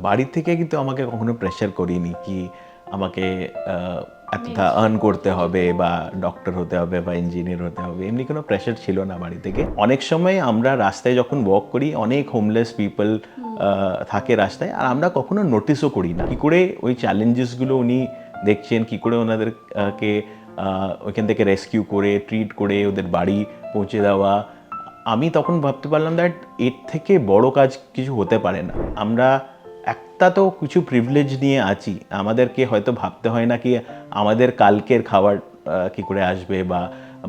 বাড়ি থেকে কিন্তু আমাকে কখনো প্রেশার করিনি কি আমাকে এতটা আর্ন করতে হবে বা ডক্টর হতে হবে বা ইঞ্জিনিয়ার হতে হবে, এমনি কোনো প্রেশার ছিল না বাড়ি থেকে। অনেক সময় আমরা রাস্তায় যখন ওয়াক করি অনেক হোমলেস পিপল থাকে রাস্তায়, আর আমরা কখনো নোটিসও করি না কী করে ওই চ্যালেঞ্জেসগুলো উনি দেখছেন, কী করে ওনাদেরকে ওইখান থেকে রেস্কিউ করে ট্রিট করে ওদের বাড়ি পৌঁছে দেওয়া। আমি তখন ভাবতে পারলাম দ্যাট এর থেকে বড় কাজ কিছু হতে পারে না। আমরা একটা তো কিছু প্রিভিলেজ নিয়ে আছি, আমাদেরকে হয়তো ভাবতে হয় না কি আমাদের কালকের খাবার কী করে আসবে বা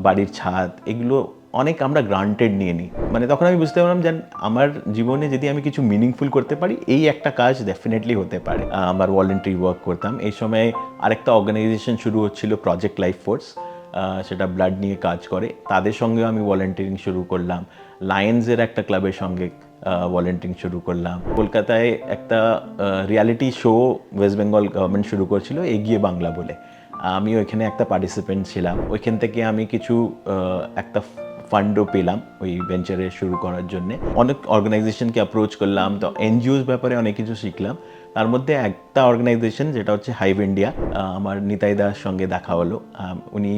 বাড়ির ছাদ, এগুলো অনেক আমরা গ্রান্টেড নিয়ে নিই। মানে তখন আমি বুঝতে পারলাম যে আমার জীবনে যদি আমি কিছু মিনিংফুল করতে পারি, এই একটা কাজ ডেফিনেটলি হতে পারে। আমার ভলেন্টারি ওয়ার্ক করতাম এই সময়, আরেকটা অর্গানাইজেশন শুরু হচ্ছিল প্রজেক্ট লাইফ ফোর্স, সেটা ব্লাড নিয়ে কাজ করে, তাদের সঙ্গেও আমি ভলেন্টিয়ারিং শুরু করলাম। লায়ন্সের একটা ক্লাবের সঙ্গে ভলেন্টিয়ারিং শুরু করলাম। কলকাতায় একটা reality show West Bengal government শুরু করেছিল এগিয়ে বাংলা বলে, আমি ওইখানে একটা পার্টিসিপেন্ট ছিলাম। ওইখান থেকে আমি কিছু একটা ফান্ডও পেলাম ওই ভেঞ্চারে শুরু করার জন্যে। অনেক অর্গানাইজেশনকে অ্যাপ্রোচ করলাম, তো এনজিওস ব্যাপারে অনেক কিছু শিখলাম। তার মধ্যে একটা অর্গানাইজেশন যেটা হচ্ছে হাইভ ইন্ডিয়া, আমার নিতাইদার সঙ্গে দেখা হলো। উনি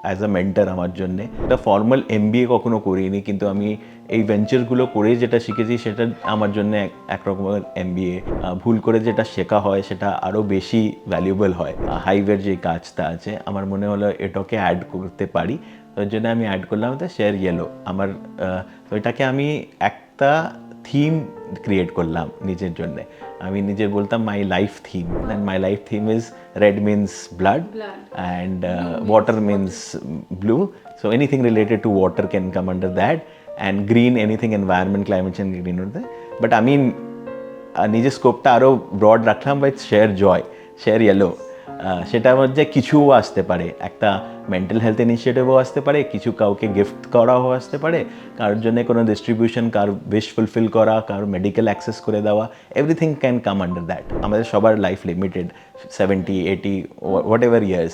অ্যাজ আ মেন্টার আমার জন্যে। একটা ফর্মাল এমবিএ কখনো করিনি, কিন্তু আমি এই ভেঞ্চারগুলো করে যেটা শিখেছি সেটা আমার জন্য এক রকমের এমবিএ। ভুল করে যেটা শেখা হয় সেটা আরও বেশি ভ্যালুয়েবল হয়। হাইভের যে কাজটা আছে আমার মনে হলো এটাকে অ্যাড করতে পারি, ওই জন্য আমি অ্যাড করলাম তো শেয়ার ইয়েলো। আমার তো এটাকে আমি একটা থিম ক্রিয়েট করলাম নিজের জন্যে। আমি নিজের বলতাম মাই life theme, and my life theme is red means blood and water means blue, so anything related to water can come under that, and green anything environment, climate change, green হতে। But আমি নিজের স্কোপটা আরও broad রাখলাম, by sheer joy, sheer yellow. সেটার মধ্যে কিছুও আসতে পারে, একটা মেন্টাল হেলথ ইনিশিয়েটিভও আসতে পারে, কিছু কাউকে গিফট করাও আসতে পারে, কারোর জন্য কোনো ডিস্ট্রিবিউশন, কারোর উইশ ফুলফিল করা, কারোর মেডিকেল অ্যাক্সেস করে দেওয়া, everything can come under that. আমাদের সবার life limited 70, 80, whatever years.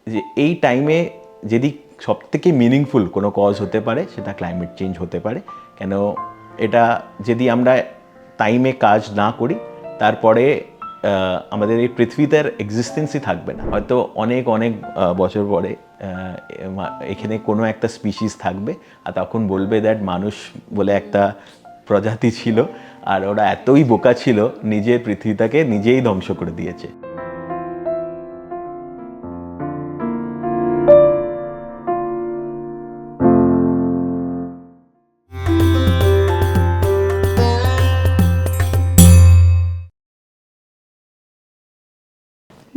যে এই টাইমে যদি সবথেকে মিনিংফুল কোনো কজ হতে পারে সেটা ক্লাইমেট চেঞ্জ হতে পারে। কেন এটা যদি আমরা টাইমে কাজ না করি তারপরে আমাদের এই পৃথিবীতে এক্সিস্টেন্সই থাকবে না। হয়তো অনেক অনেক বছর পরে এখানে কোনো একটা স্পিসিস থাকবে, আর তখন বলবে দ্যাট মানুষ বলে একটা প্রজাতি ছিল, আর ওরা এতই বোকা ছিল নিজের পৃথিবীটাকে নিজেই ধ্বংস করে দিয়েছে।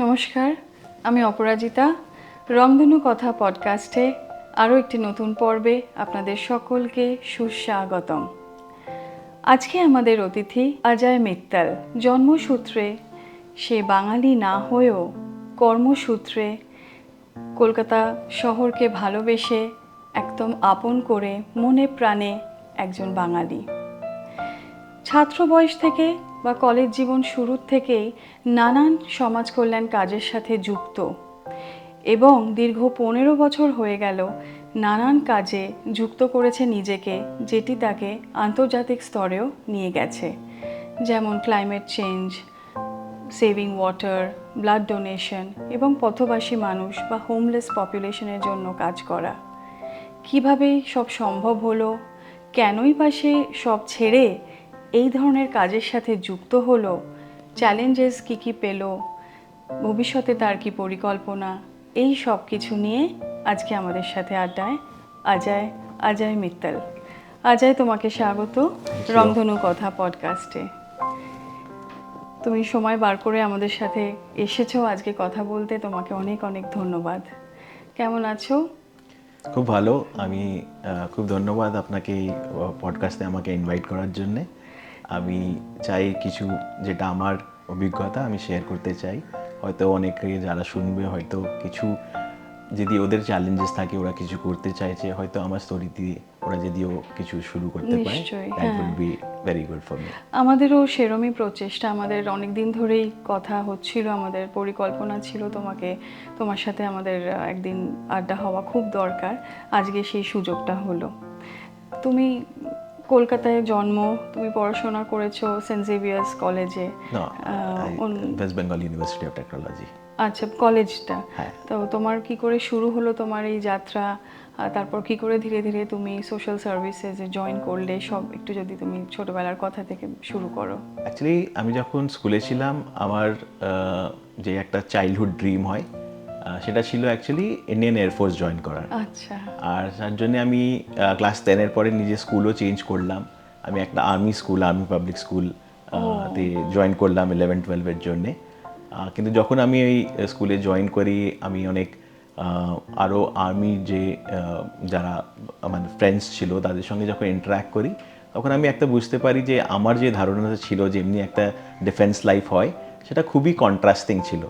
নমস্কার, আমি অপরাজিতা। রংধনু কথা পডকাস্টে আরও একটি নতুন পর্বে আপনাদের সকলকে সুস্বাগতম। আজকে আমাদের অতিথি অজয় মিত্তল। জন্মসূত্রে সে বাঙালি না হয়েও কর্মসূত্রে কলকাতা শহরকে ভালোবেসে একদম আপন করে মনে প্রাণে একজন বাঙালি। ছাত্র বয়স থেকে বা কলেজ জীবন শুরুর থেকেই নানান সমাজ কল্যাণ কাজের সাথে যুক্ত, এবং দীর্ঘ 15 বছর হয়ে গেল নানান কাজে যুক্ত করেছে নিজেকে, যেটি তাকে আন্তর্জাতিক স্তরেও নিয়ে গেছে। যেমন climate change, saving water, blood donation এবং পথবাসী মানুষ বা হোমলেস পপুলেশনের জন্য কাজ করা। কিভাবে সব সম্ভব হলো, কেনই বা সে সব ছেড়ে এই ধরনের কাজের সাথে যুক্ত হলো, চ্যালেঞ্জেস কী কী পেল, ভবিষ্যতে তার কি পরিকল্পনা, এই সব কিছু নিয়ে আজকে আমাদের সাথে আড্ডায় অজয় মিত্তল। অজয়, তোমাকে স্বাগত রংধনু কথা পডকাস্টে। তুমি সময় বার করে আমাদের সাথে এসেছো আজকে কথা বলতে, তোমাকে অনেক অনেক ধন্যবাদ। কেমন আছো? খুব ভালো। আমি খুব ধন্যবাদ আপনাকে এই পডকাস্টে আমাকে ইনভাইট করার জন্যে। আমি চাই কিছু যেটা আমার অভিজ্ঞতা আমি শেয়ার করতে চাই। হয়তো অনেকে যারা শুনবে হয়তো কিছু যদি ওদের চ্যালেঞ্জেস থাকে, ওরা কিছু করতে চাইছে, হয়তো আমার স্টোরি দিয়ে ওরা যদিও কিছু শুরু করতে পারে, that will be very good for me. আমাদেরও সেরমই প্রচেষ্টা। আমাদের অনেক দিন ধরেই কথা হচ্ছিল, আমাদের পরিকল্পনা ছিল তোমার সাথে আমাদের একদিন আড্ডা হওয়া খুব দরকার। আজকে সেই সুযোগটা হলো। তুমি কলকাতায় জন্ম, তুমি পড়াশোনা করেছো সেন্ট জেভিয়ার্স কলেজে। না, on- West Bengal university of technology. আচ্ছা, কলেজটা। হ্যাঁ। তো তোমার কি করে শুরু হলো তোমার এই যাত্রা, তারপর কি করে ধীরে ধীরে তুমি সোশ্যাল সার্ভিসেসে জয়েন করলে, সব একটু যদি তুমি ছোটবেলার কথা থেকে শুরু করো। অ্যাকচুয়ালি আমি যখন স্কুলে ছিলাম আমার যে একটা চাইল্ডহুড ড্রিম হয় সেটা ছিল অ্যাকচুয়ালি ইন্ডিয়ান এয়ারফোর্স জয়েন করার। আচ্ছা। আর তার জন্য আমি ক্লাস 10-এর পরে নিজের স্কুলও চেঞ্জ করলাম। আমি একটা আর্মি পাবলিক স্কুল তে জয়েন করলাম 11-12-এর জন্যে। কিন্তু যখন আমি এই স্কুলে জয়েন করি আমি অনেক আরও আর্মি যে যারা আমার ফ্রেন্ডস ছিল তাদের সঙ্গে যখন ইন্টারাক্ট করি তখন আমি একটা বুঝতে পারি যে আমার যে ধারণাটা ছিল যে এমনি একটা ডিফেন্স লাইফ হয় সেটা খুবই কন্ট্রাস্টিং ছিল।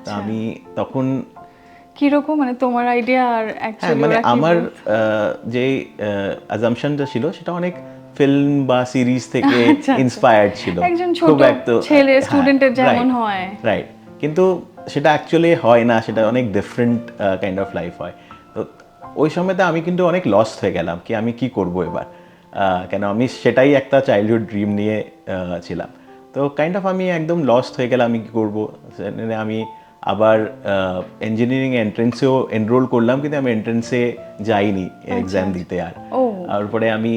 তা আমি তখন কিরকম, মানে তোমার আইডিয়া আর হ্যাঁ অ্যাকচুয়ালি মানে আমার যে অ্যাজাম্পশনটা ছিল সেটা অনেক ফিল্ম বা সিরিজ থেকে ইন্সপায়ার্ড ছিল। একজন ছোট ছেলে স্টুডেন্টের যেমন হয়, রাইট, কিন্তু সেটা অ্যাকচুয়ালি হয় না, সেটা অনেক ডিফারেন্ট কাইন্ড অফ লাইফ হয়। তো ওই সময়তে আমি কিন্তু অনেক লস্ট হয়ে গেলাম কি আমি কি করব এবার, কেন আমি সেটাই একটা চাইল্ডহুড ড্রিম নিয়ে ছিলাম। তো কাইন্ড অফ আমি একদম লস্ট হয়ে গেলাম আমি কি করব। আমি আবার ইঞ্জিনিয়ারিং এন্ট্রেন্সেও এনরোল করলাম কিন্তু আমি এন্ট্রেন্সে যাইনি এক্সাম দিতে। আর তারপরে আমি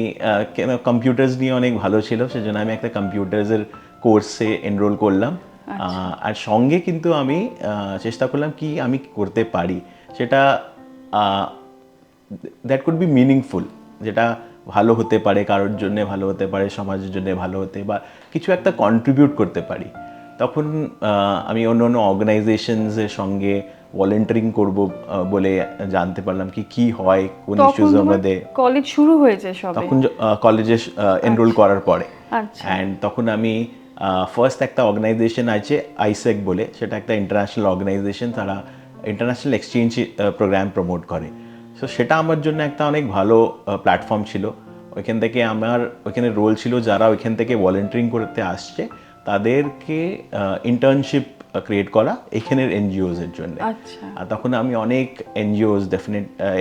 কম্পিউটার্স নিয়ে অনেক ভালো ছিল সেজন্য আমি একটা কম্পিউটার্সের কোর্সে এনরোল করলাম। আর সঙ্গে কিন্তু আমি চেষ্টা করলাম কি আমি করতে পারি সেটা দ্যাট কুড বি মিনিংফুল, যেটা ভালো হতে পারে, কারোর জন্য ভালো হতে পারে, সমাজের জন্য ভালো হতে বা কিছু একটা কন্ট্রিবিউট করতে পারি। তখন আমি অন্য অন্য অর্গানাইজেশনসের সঙ্গে ভলেন্টারিং করব বলে জানতে পারলাম কি হয় কোন ইস্যুজের মধ্যে। কলেজ শুরু হয়েছে সবে তখন কলেজে এনরোল করার পরে অ্যান্ড তখন আমি ফার্স্ট একটা অর্গানাইজেশন আছে আইসেক বলে, সেটা একটা ইন্টারন্যাশনাল অর্গানাইজেশন, তারা ইন্টারন্যাশনাল এক্সচেঞ্জ প্রোগ্রাম প্রমোট করে। সো সেটা আমার জন্য একটা অনেক ভালো প্ল্যাটফর্ম ছিল। ওইখান থেকে আমার ওইখানে রোল ছিল যারা ওইখান থেকে ভলেন্টারিং করতে আসছে তাদেরকে ইন্টার্নশিপ ক্রিয়েট করা এখানের এনজিওসের জন্য। আর তখন আমি অনেক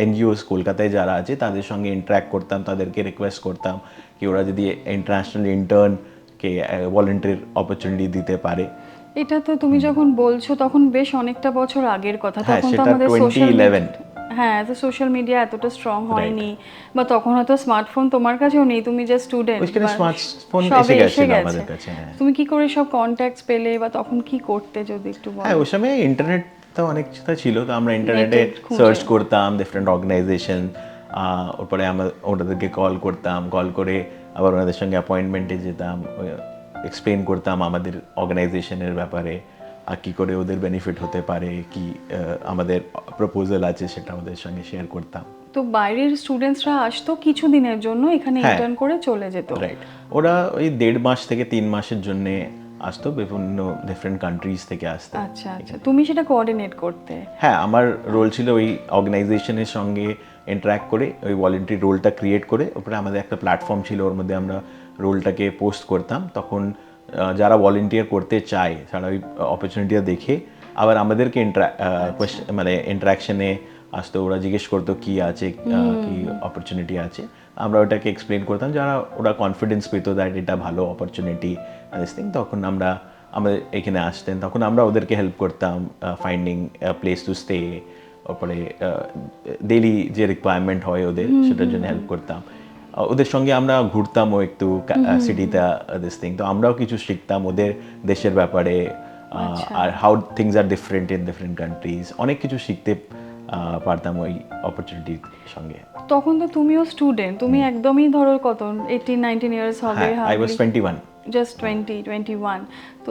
এনজিওস কলকাতায় যারা আছে তাদের সঙ্গে ইন্টারাক্ট করতাম, তাদেরকে রিকোয়েস্ট করতাম কি ওরা যদি ইন্টারন্যাশনাল ইন্টার্নকে ভলেন্টারির অপরচুনিটি দিতে পারে। এটা তো তুমি যখন বলছো তখন বেশ অনেকটা বছর আগের কথা। হ্যাঁ, তখন তো সেটা আমাদের 2011। হ্যাঁ, তো সোশ্যাল মিডিয়া এতটা স্ট্রং হয়নি, বা তখন হয়তো স্মার্টফোন তোমার কাছেও নেই, তুমি জাস্ট স্টুডেন্ট। ওইখানে স্মার্টফোন এসে গেছে আমাদের কাছে। তুমি কি করে সব কন্ট্যাক্টস পেলে বা তখন কি করতে যদি একটু বলো। হ্যাঁ, ওই সময় ইন্টারনেট তো অনেকটা ছিল, তো আমরা ইন্টারনেটে সার্চ করতাম ডিফারেন্ট অর্গানাইজেশন, ওরপরে আমরা ওনাদেরকে কল করতাম, কল করে আবার ওনাদের সঙ্গে অ্যাপয়েন্টমেন্টে যেতাম, এক্সপ্লেন করতাম আমাদের অর্গানাইজেশনের ব্যাপারে আর কী করে ওদের বেনিফিট হতে পারে, কি আমাদের প্রপোজাল আছে সেটা ওদের সঙ্গে শেয়ার করতাম। তো বাইরের স্টুডেন্টসরা আসতো কিছু দিনের জন্য এখানে ইন্টার্ন করে চলে যেত। রাইট, ওরা ওই 1.5 মাস থেকে 3 মাসের জন্য আসতো, বিভিন্ন ডিফারেন্ট কান্ট্রিজ থেকে আসতো। আচ্ছা আচ্ছা, তুমি সেটা কোঅর্ডিনেট করতে? হ্যাঁ, আমার রোল ছিল ওই অর্গানাইজেশনের সঙ্গে ইন্টারাক্ট করে ওই ভলেন্টারি রোলটা ক্রিয়েট করে, ওপরে আমাদের একটা প্ল্যাটফর্ম ছিল, ওর মধ্যে আমরা রোলটাকে পোস্ট করতাম। তখন যারা ভলেন্টিয়ার করতে চায় তারা ওই অপরচুনিটিটা দেখে আবার আমাদেরকে মানে ইন্টারাকশনে আসতো, ওরা জিজ্ঞেস করতো কি আছে, কি অপরচুনিটি আছে, আমরা ওটাকে এক্সপ্লেন করতাম। যারা ওরা কনফিডেন্স পেতো দ্যাট এটা ভালো অপরচুনিটি তখন আমরা আমাদের এখানে আসতেন, তখন আমরা ওদেরকে হেল্প করতাম ফাইন্ডিং প্লেস টু স্টে, তারপরে ডেইলি যে রিকোয়ারমেন্ট হয় ওদের সেটার জন্য হেল্প করতাম। ওদের সঙ্গে আমরা ঘুরতামও একটু সিটিতে তো আমরাও কিছু শিখতাম ওদের দেশের ব্যাপারে, আর how things are different in different countries, অনেক কিছু শিখতে পারতাম ওই অপরচুনিটির সঙ্গে। তখন তো তুমিও স্টুডেন্ট, তুমি একদমই ধরো কত 18-19 ইয়ার্স হবে। I was 21, just 21। তো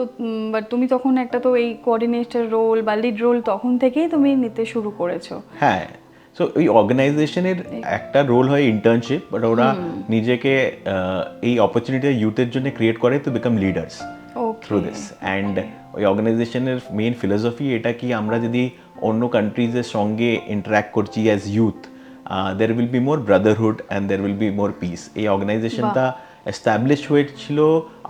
বাট তুমি তখন একটা তো এই কোঅর্ডিনেটর রোল বা লিড রোল তখন থেকেই তুমি নিতে শুরু করেছো। হ্যাঁ, সো ওই অর্গানাইজেশনের একটা রোল হয় ইন্টার্নশিপ, বাট ওরা নিজেকে এই অপরচুনিটি ইউথের জন্য ক্রিয়েট করে to become leaders through this. And ওই অর্গানাইজেশনের মেইন ফিলোসফি এটা কি, আমরা যদি অন্য কান্ট্রিজের সঙ্গে ইন্টারাক্ট করছি as youth, there will be more brotherhood and there will be more peace. এই অর্গানাইজেশনটা এস্টাবলিশ হয়েছিল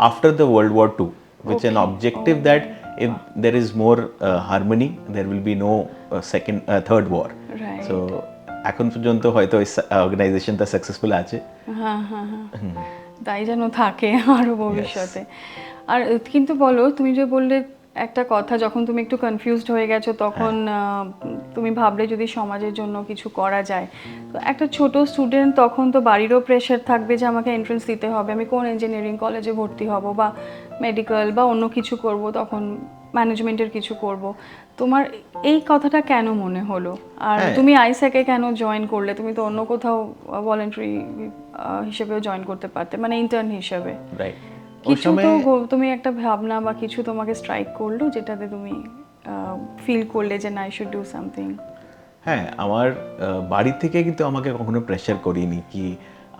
after the world war II, which an objective that if there is more harmony there will be no third war. So এখন পর্যন্ত হয়তো অর্গানাইজেশনটা successful আছে। তাই যেন থাকে আরো ভবিষ্যতে। আর কিন্তু বলো, তুমি যে বললে একটা কথা, যখন তুমি একটু কনফিউজড হয়ে গেছো তখন তুমি ভাবলে যদি সমাজের জন্য কিছু করা যায়। তো একটা ছোট স্টুডেন্ট তখন তো বাড়িরও প্রেশার থাকবে যে আমাকে এন্ট্রান্স দিতে হবে, আমি কোন ইঞ্জিনিয়ারিং কলেজে ভর্তি হব বা মেডিকেল বা অন্য কিছু করব, তখন ম্যানেজমেন্টের কিছু করব। তোমার এই কথাটা কেন মনে হলো? আর হ্যাঁ। তুমি আইস্যাকে কেন জয়েন করলে? তুমি তো অন্য কোথাও ভলেন্টারি হিসেবেও জয়েন করতে পারতে, মানে ইন্টার্ন হিসেবে। রাইট। ওই কিছু সময় তো তুমি একটা ভাবনা বা কিছু তোমাকে স্ট্রাইক করলো যেটাতে তুমি ফিল করলে যে না, আই শুড ডু সামথিং। হ্যাঁ, আমার বাড়ি থেকে কিন্তু আমাকে কখনো প্রেশার করিনি কি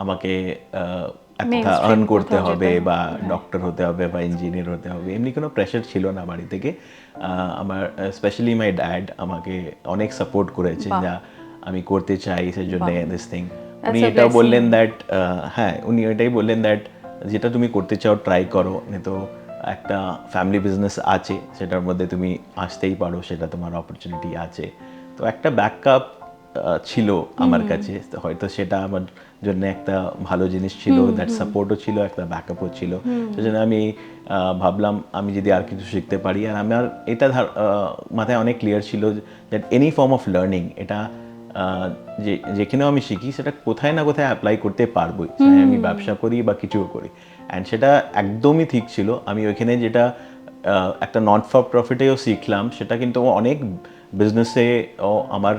আমাকে এতটা Mainstream আর্ন করতে কোথাও হবে যেতে বা হবে। ডক্টর হতে হবে বা ইঞ্জিনিয়ার হতে হবে, এমনি কোনো প্রেশার ছিল না বাড়ি থেকে। আমার স্পেশালি মাই ড্যাড আমাকে অনেক সাপোর্ট করেছে বাহ। যা আমি করতে চাই সেজন্য বাহ। This thing. That's উনি a এটাও blessing. বললেন দ্যাট, হ্যাঁ উনি এটাই বললেন দ্যাট যেটা তুমি করতে চাও ট্রাই করো, তো একটা ফ্যামিলি বিজনেস আছে সেটার মধ্যে তুমি আসতেই পারো, সেটা তোমার অপরচুনিটি আছে। তো একটা ব্যাকআপ ছিল আমার কাছে, তো হয়তো সেটা আমার জন্য একটা ভালো জিনিস ছিল, দ্যাট সাপোর্টও ছিল, একটা ব্যাকআপও ছিল। সেজন্য আমি ভাবলাম আমি যদি আর কিছু শিখতে পারি। আর আমার এটা মাথায় অনেক ক্লিয়ার ছিল that any form of learning, এটা যেখানেও আমি শিখি সেটা কোথায় না কোথায় অ্যাপ্লাই করতে পারবোই, চাই আমি ব্যবসা করি বা কিছুও করি। অ্যান্ড সেটা একদমই ঠিক ছিল। আমি ওইখানে যেটা একটা নট ফর প্রফিটেও শিখলাম, সেটা কিন্তু অনেক বিজনেসে আমার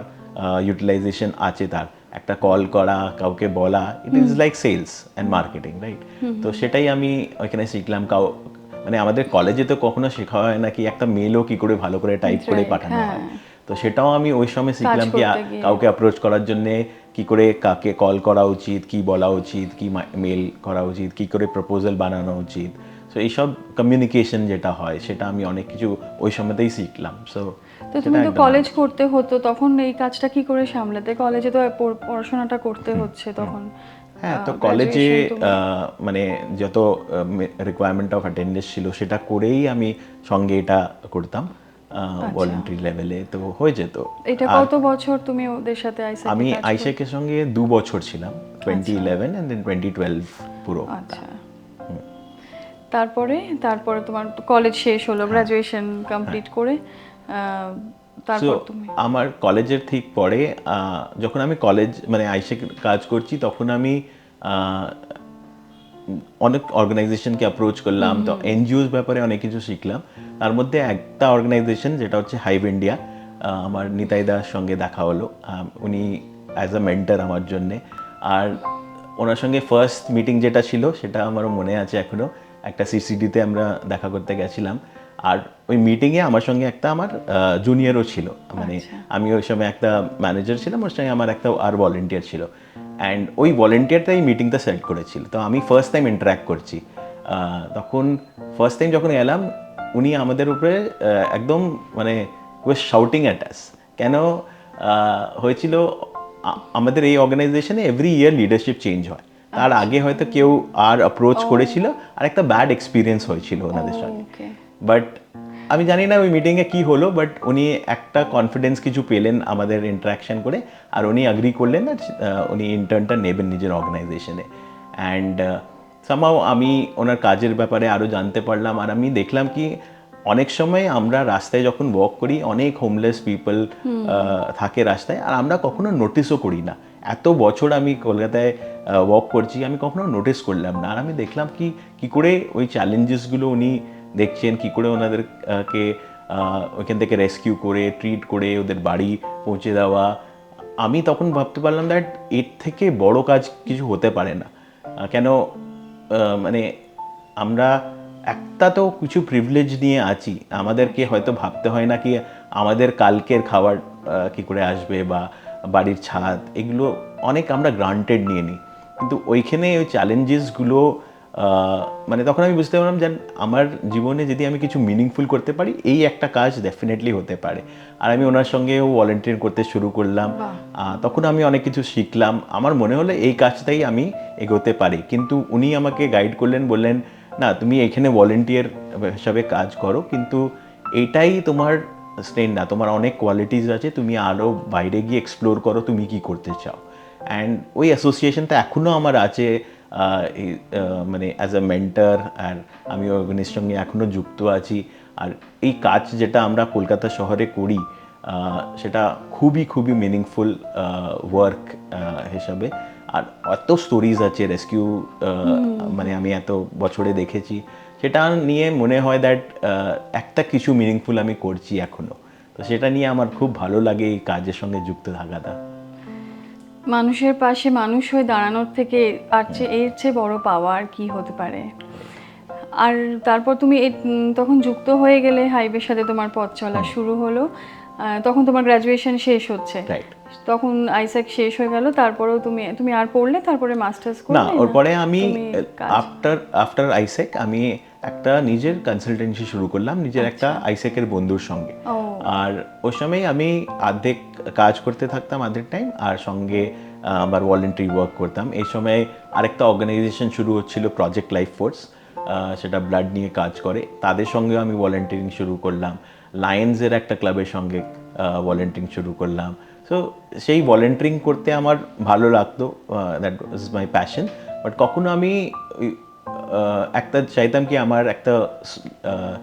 ইউটিলাইজেশন আছে। তার একটা কল করা, কাউকে বলা, it is like sales and marketing, right? তো সেটাই আমি ওইখানে শিখলাম। মানে আমাদের কলেজে তো কখনো শেখা হয় না কি একটা মেলও কি করে ভালো করে টাইপ করে Right, পাঠানো হ্যাঁ। হয়। তো সেটাও আমি ওই সময় শিখলাম কি করতে গিয়ে। কাউকে অ্যাপ্রোচ করার জন্য কি করে, কাকে কল করা উচিত, কি বলা উচিত, কি মেল করা উচিত, কি করে প্রপোজাল বানানো উচিত। সো এইসব কমিউনিকেশন যেটা হয় সেটা আমি অনেক কিছু ওই সময়তেই শিখলাম। সো তো তুমি তো কলেজ করতে হতো, তখন এই কাজটা কি করে সামলাতে? কলেজে তো পড়াশোনাটা করতে হচ্ছে তখন। হ্যাঁ, তো কলেজে graduation তুমি। মানে যত রিকোয়ারমেন্ট অফ অ্যাটেন্ডেন্স ছিল সেটা করেই আমি সঙ্গে এটা করতাম ভলেন্টারি লেভেলে, তো হয়ে যেত। এটা আর কত বছর তুমি ওদের সাথে আইসেকে আমি কাজ আইসেকের সঙ্গে 2 বছর ছিলাম, 2011 অ্যান্ড দেন 2012 পুরো। আচ্ছা। তারপরে তারপরে তোমার কলেজ শেষ হলো, গ্রাজুয়েশন কমপ্লিট করে সো তারপর তুমি। আমার কলেজের ঠিক পরে যখন আমি কলেজ মানে আইসে কাজ করছি, তখন আমি আহ, অনেক অর্গানাইজেশনকে অ্যাপ্রোচ করলাম, তো এনজিওর ব্যাপারে অনেক কিছু শিখলাম। তার মধ্যে একটা অর্গানাইজেশন যেটা হচ্ছে হাইভ ইন্ডিয়া, আমার নিতাই দার সঙ্গে দেখা হলো। উনি অ্যাজ আ মেন্টর আমার জন্যে। আর ওনার সঙ্গে ফার্স্ট মিটিং যেটা ছিল সেটা আমারও মনে আছে এখনও। একটা সিসিডিতে আমরা দেখা করতে গেছিলাম। আর ওই মিটিংয়ে আমার সঙ্গে একটা আমার জুনিয়রও ছিল, মানে আমি ওই সময় একটা ম্যানেজার ছিলাম, ওর সঙ্গে আমার একটা আর ভলেন্টিয়ার ছিল। অ্যান্ড ওই ভলেন্টিয়ারটাই মিটিংটা সেট করেছিল। তো আমি ফার্স্ট টাইম ইন্টারাক্ট করছি। তখন ফার্স্ট টাইম যখন এলাম, উনি আমাদের উপরে একদম মানে ওয়াজ শাউটিং অ্যাট আস। কেন হয়েছিল, আমাদের এই অর্গানাইজেশনে এভরি ইয়ার লিডারশিপ চেঞ্জ হয়। তার আগে হয়তো কেউ আর অ্যাপ্রোচ করেছিল, আর একটা ব্যাড এক্সপিরিয়েন্স হয়েছিল ওনাদের সঙ্গে। ওকে। বাট আমি জানি না ওই মিটিংয়ে কী হলো, বাট উনি একটা কনফিডেন্স কিছু পেলেন আমাদের ইন্টারাকশন করে, আর উনি অ্যাগ্রি করলেন না উনি ইন্টার্নটা নেবেন নিজের অর্গানাইজেশনে। অ্যান্ড সামহাও আমি ওনার কাজের ব্যাপারে আরও জানতে পারলাম। আর আমি দেখলাম কি অনেক সময় আমরা রাস্তায় যখন ওয়াক করি, অনেক হোমলেস পিপল থাকে রাস্তায়, আর আমরা কখনো নোটিসও করি না। এত বছর আমি কলকাতায় ওয়াক করছি, আমি কখনো নোটিস করলাম না। আর আমি দেখলাম কি কী করে ওই চ্যালেঞ্জেসগুলো উনি দেখছেন, কী করে ওনাদেরকে ওইখান থেকে রেস্কিউ করে, ট্রিট করে ওদের বাড়ি পৌঁছে দেওয়া। আমি তখন ভাবতে পারলাম দ্যাট এর থেকে বড় কাজ কিছু হতে পারে না। কেন মানে আমরা একটা তো কিছু প্রিভিলেজ নিয়ে আছি, আমাদেরকে হয়তো ভাবতে হয় না কি আমাদের কালকের খাবার কী করে আসবে বা বাড়ির ছাদ, এগুলো অনেক আমরা গ্রান্টেড নিয়ে নিই। কিন্তু ওইখানে ওই চ্যালেঞ্জেসগুলো মানে তখন আমি বুঝতে পারলাম যে আমার জীবনে যদি আমি কিছু মিনিংফুল করতে পারি, এই একটা কাজ ডেফিনেটলি হতে পারে। আর আমি ওনার সঙ্গেও ভলেন্টিয়ার করতে শুরু করলাম। তখন আমি অনেক কিছু শিখলাম। আমার মনে হলো এই কাজটাই আমি এগোতে পারি। কিন্তু উনি আমাকে গাইড করলেন, বললেন না তুমি এখানে ভলেন্টিয়ার হিসাবে কাজ করো, কিন্তু এইটাই তোমার স্ট্রেন্থ না, তোমার অনেক কোয়ালিটিস আছে, তুমি আরও বাইরে গিয়ে এক্সপ্লোর করো তুমি কি করতে চাও। অ্যান্ড ওই অ্যাসোসিয়েশনটা এখনও আমার আছে। মানে অ্যাজ আ মেন্টর, আর আমি ওর সঙ্গে এখনও যুক্ত আছি। আর এই কাজ যেটা আমরা কলকাতা শহরে করি সেটা খুবই খুবই মিনিংফুল ওয়ার্ক হিসাবে। আর এত স্টোরিজ আছে রেস্কিউ, মানে আমি এত বছরে দেখেছি, সেটা নিয়ে মনে হয় দ্যাট একটা কিছু মিনিংফুল আমি করছি এখনও। তো সেটা নিয়ে আমার খুব ভালো লাগে এই কাজের সঙ্গে যুক্ত থাকাটা। মানুষের পাশে মানুষ হয়ে দাঁড়ানোর থেকে এর চেয়ে বড় পাওয়া আর কি হতে পারে। আর তারপর তুমি তখন যুক্ত হয়ে গেলে, হাইবের সাথে তোমার পথ চলা শুরু হলো। তখন তোমার গ্র্যাজুয়েশন শেষ হচ্ছে, রাইট। তখন আইসেক শেষ হয়ে গেল, তারপরেও তুমি আর পড়লে, তারপরে মাস্টার্স করলে? না, ওর পরে আমি তুমি আফটার আইসেক আমি একটা নিজের কনসালটেন্সি শুরু করলাম, নিজের একটা আইসেকের বন্ধুর সঙ্গে। আর ওই সময় আমি অর্ধেক কাজ করতে থাকতাম, অর্ধেক টাইম, আর সঙ্গে আবার ভলেন্টারি ওয়ার্ক করতাম। এই সময় আরেকটা অর্গানাইজেশন শুরু হচ্ছিল, প্রজেক্ট লাইফ ফোর্স, সেটা ব্লাড নিয়ে কাজ করে, তাদের সঙ্গেও আমি ভলেন্টিয়ারিং শুরু করলাম। লায়ন্সের একটা ক্লাবের সঙ্গে ভলেন্টিয়ারিং শুরু করলাম। সো সেই ভলেন্টিয়ারিং করতে আমার ভালো লাগতো, that was my passion. But কখনো আমি একটা চাইতাম কি আমার একটা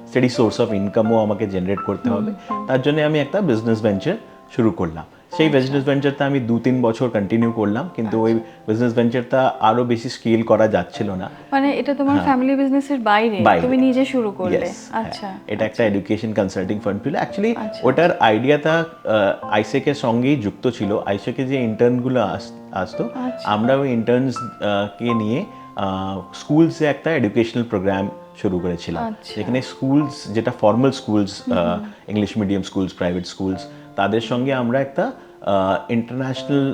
স্টেডি সোর্স অফ ইনকামও আমাকে জেনারেট করতে হবে। তার জন্য আমি একটা বিজনেস ভেঞ্চার শুরু করলাম। সেই বিজনেস ভেঞ্চারটা আমি 2-3 বছর কন্টিনিউ করলাম, কিন্তু ওই বিজনেস ভেঞ্চারটা আরও বেশি স্কেল করা যাচ্ছিল না। মানে এটা তোমার ফ্যামিলি বিজনেসের বাইরে তুমি নিজে শুরু করলে? আচ্ছা, এটা একটা এডুকেশন কনসাল্টিং ফার্ম ছিল অ্যাকচুয়ালি। ওটার আইডিয়াটা আইসেকের সঙ্গেই যুক্ত ছিল। আইসেকে যে ইন্টার্নগুলো আসতো, আমরা ওই ইন্টার্নস কে নিয়ে স্কুলসে একটা এডুকেশনাল প্রোগ্রাম শুরু করেছিলাম, যেখানে স্কুলস, যেটা formal schools, English medium schools, private schools, তাদের সঙ্গে আমরা একটা ইন্টারন্যাশনাল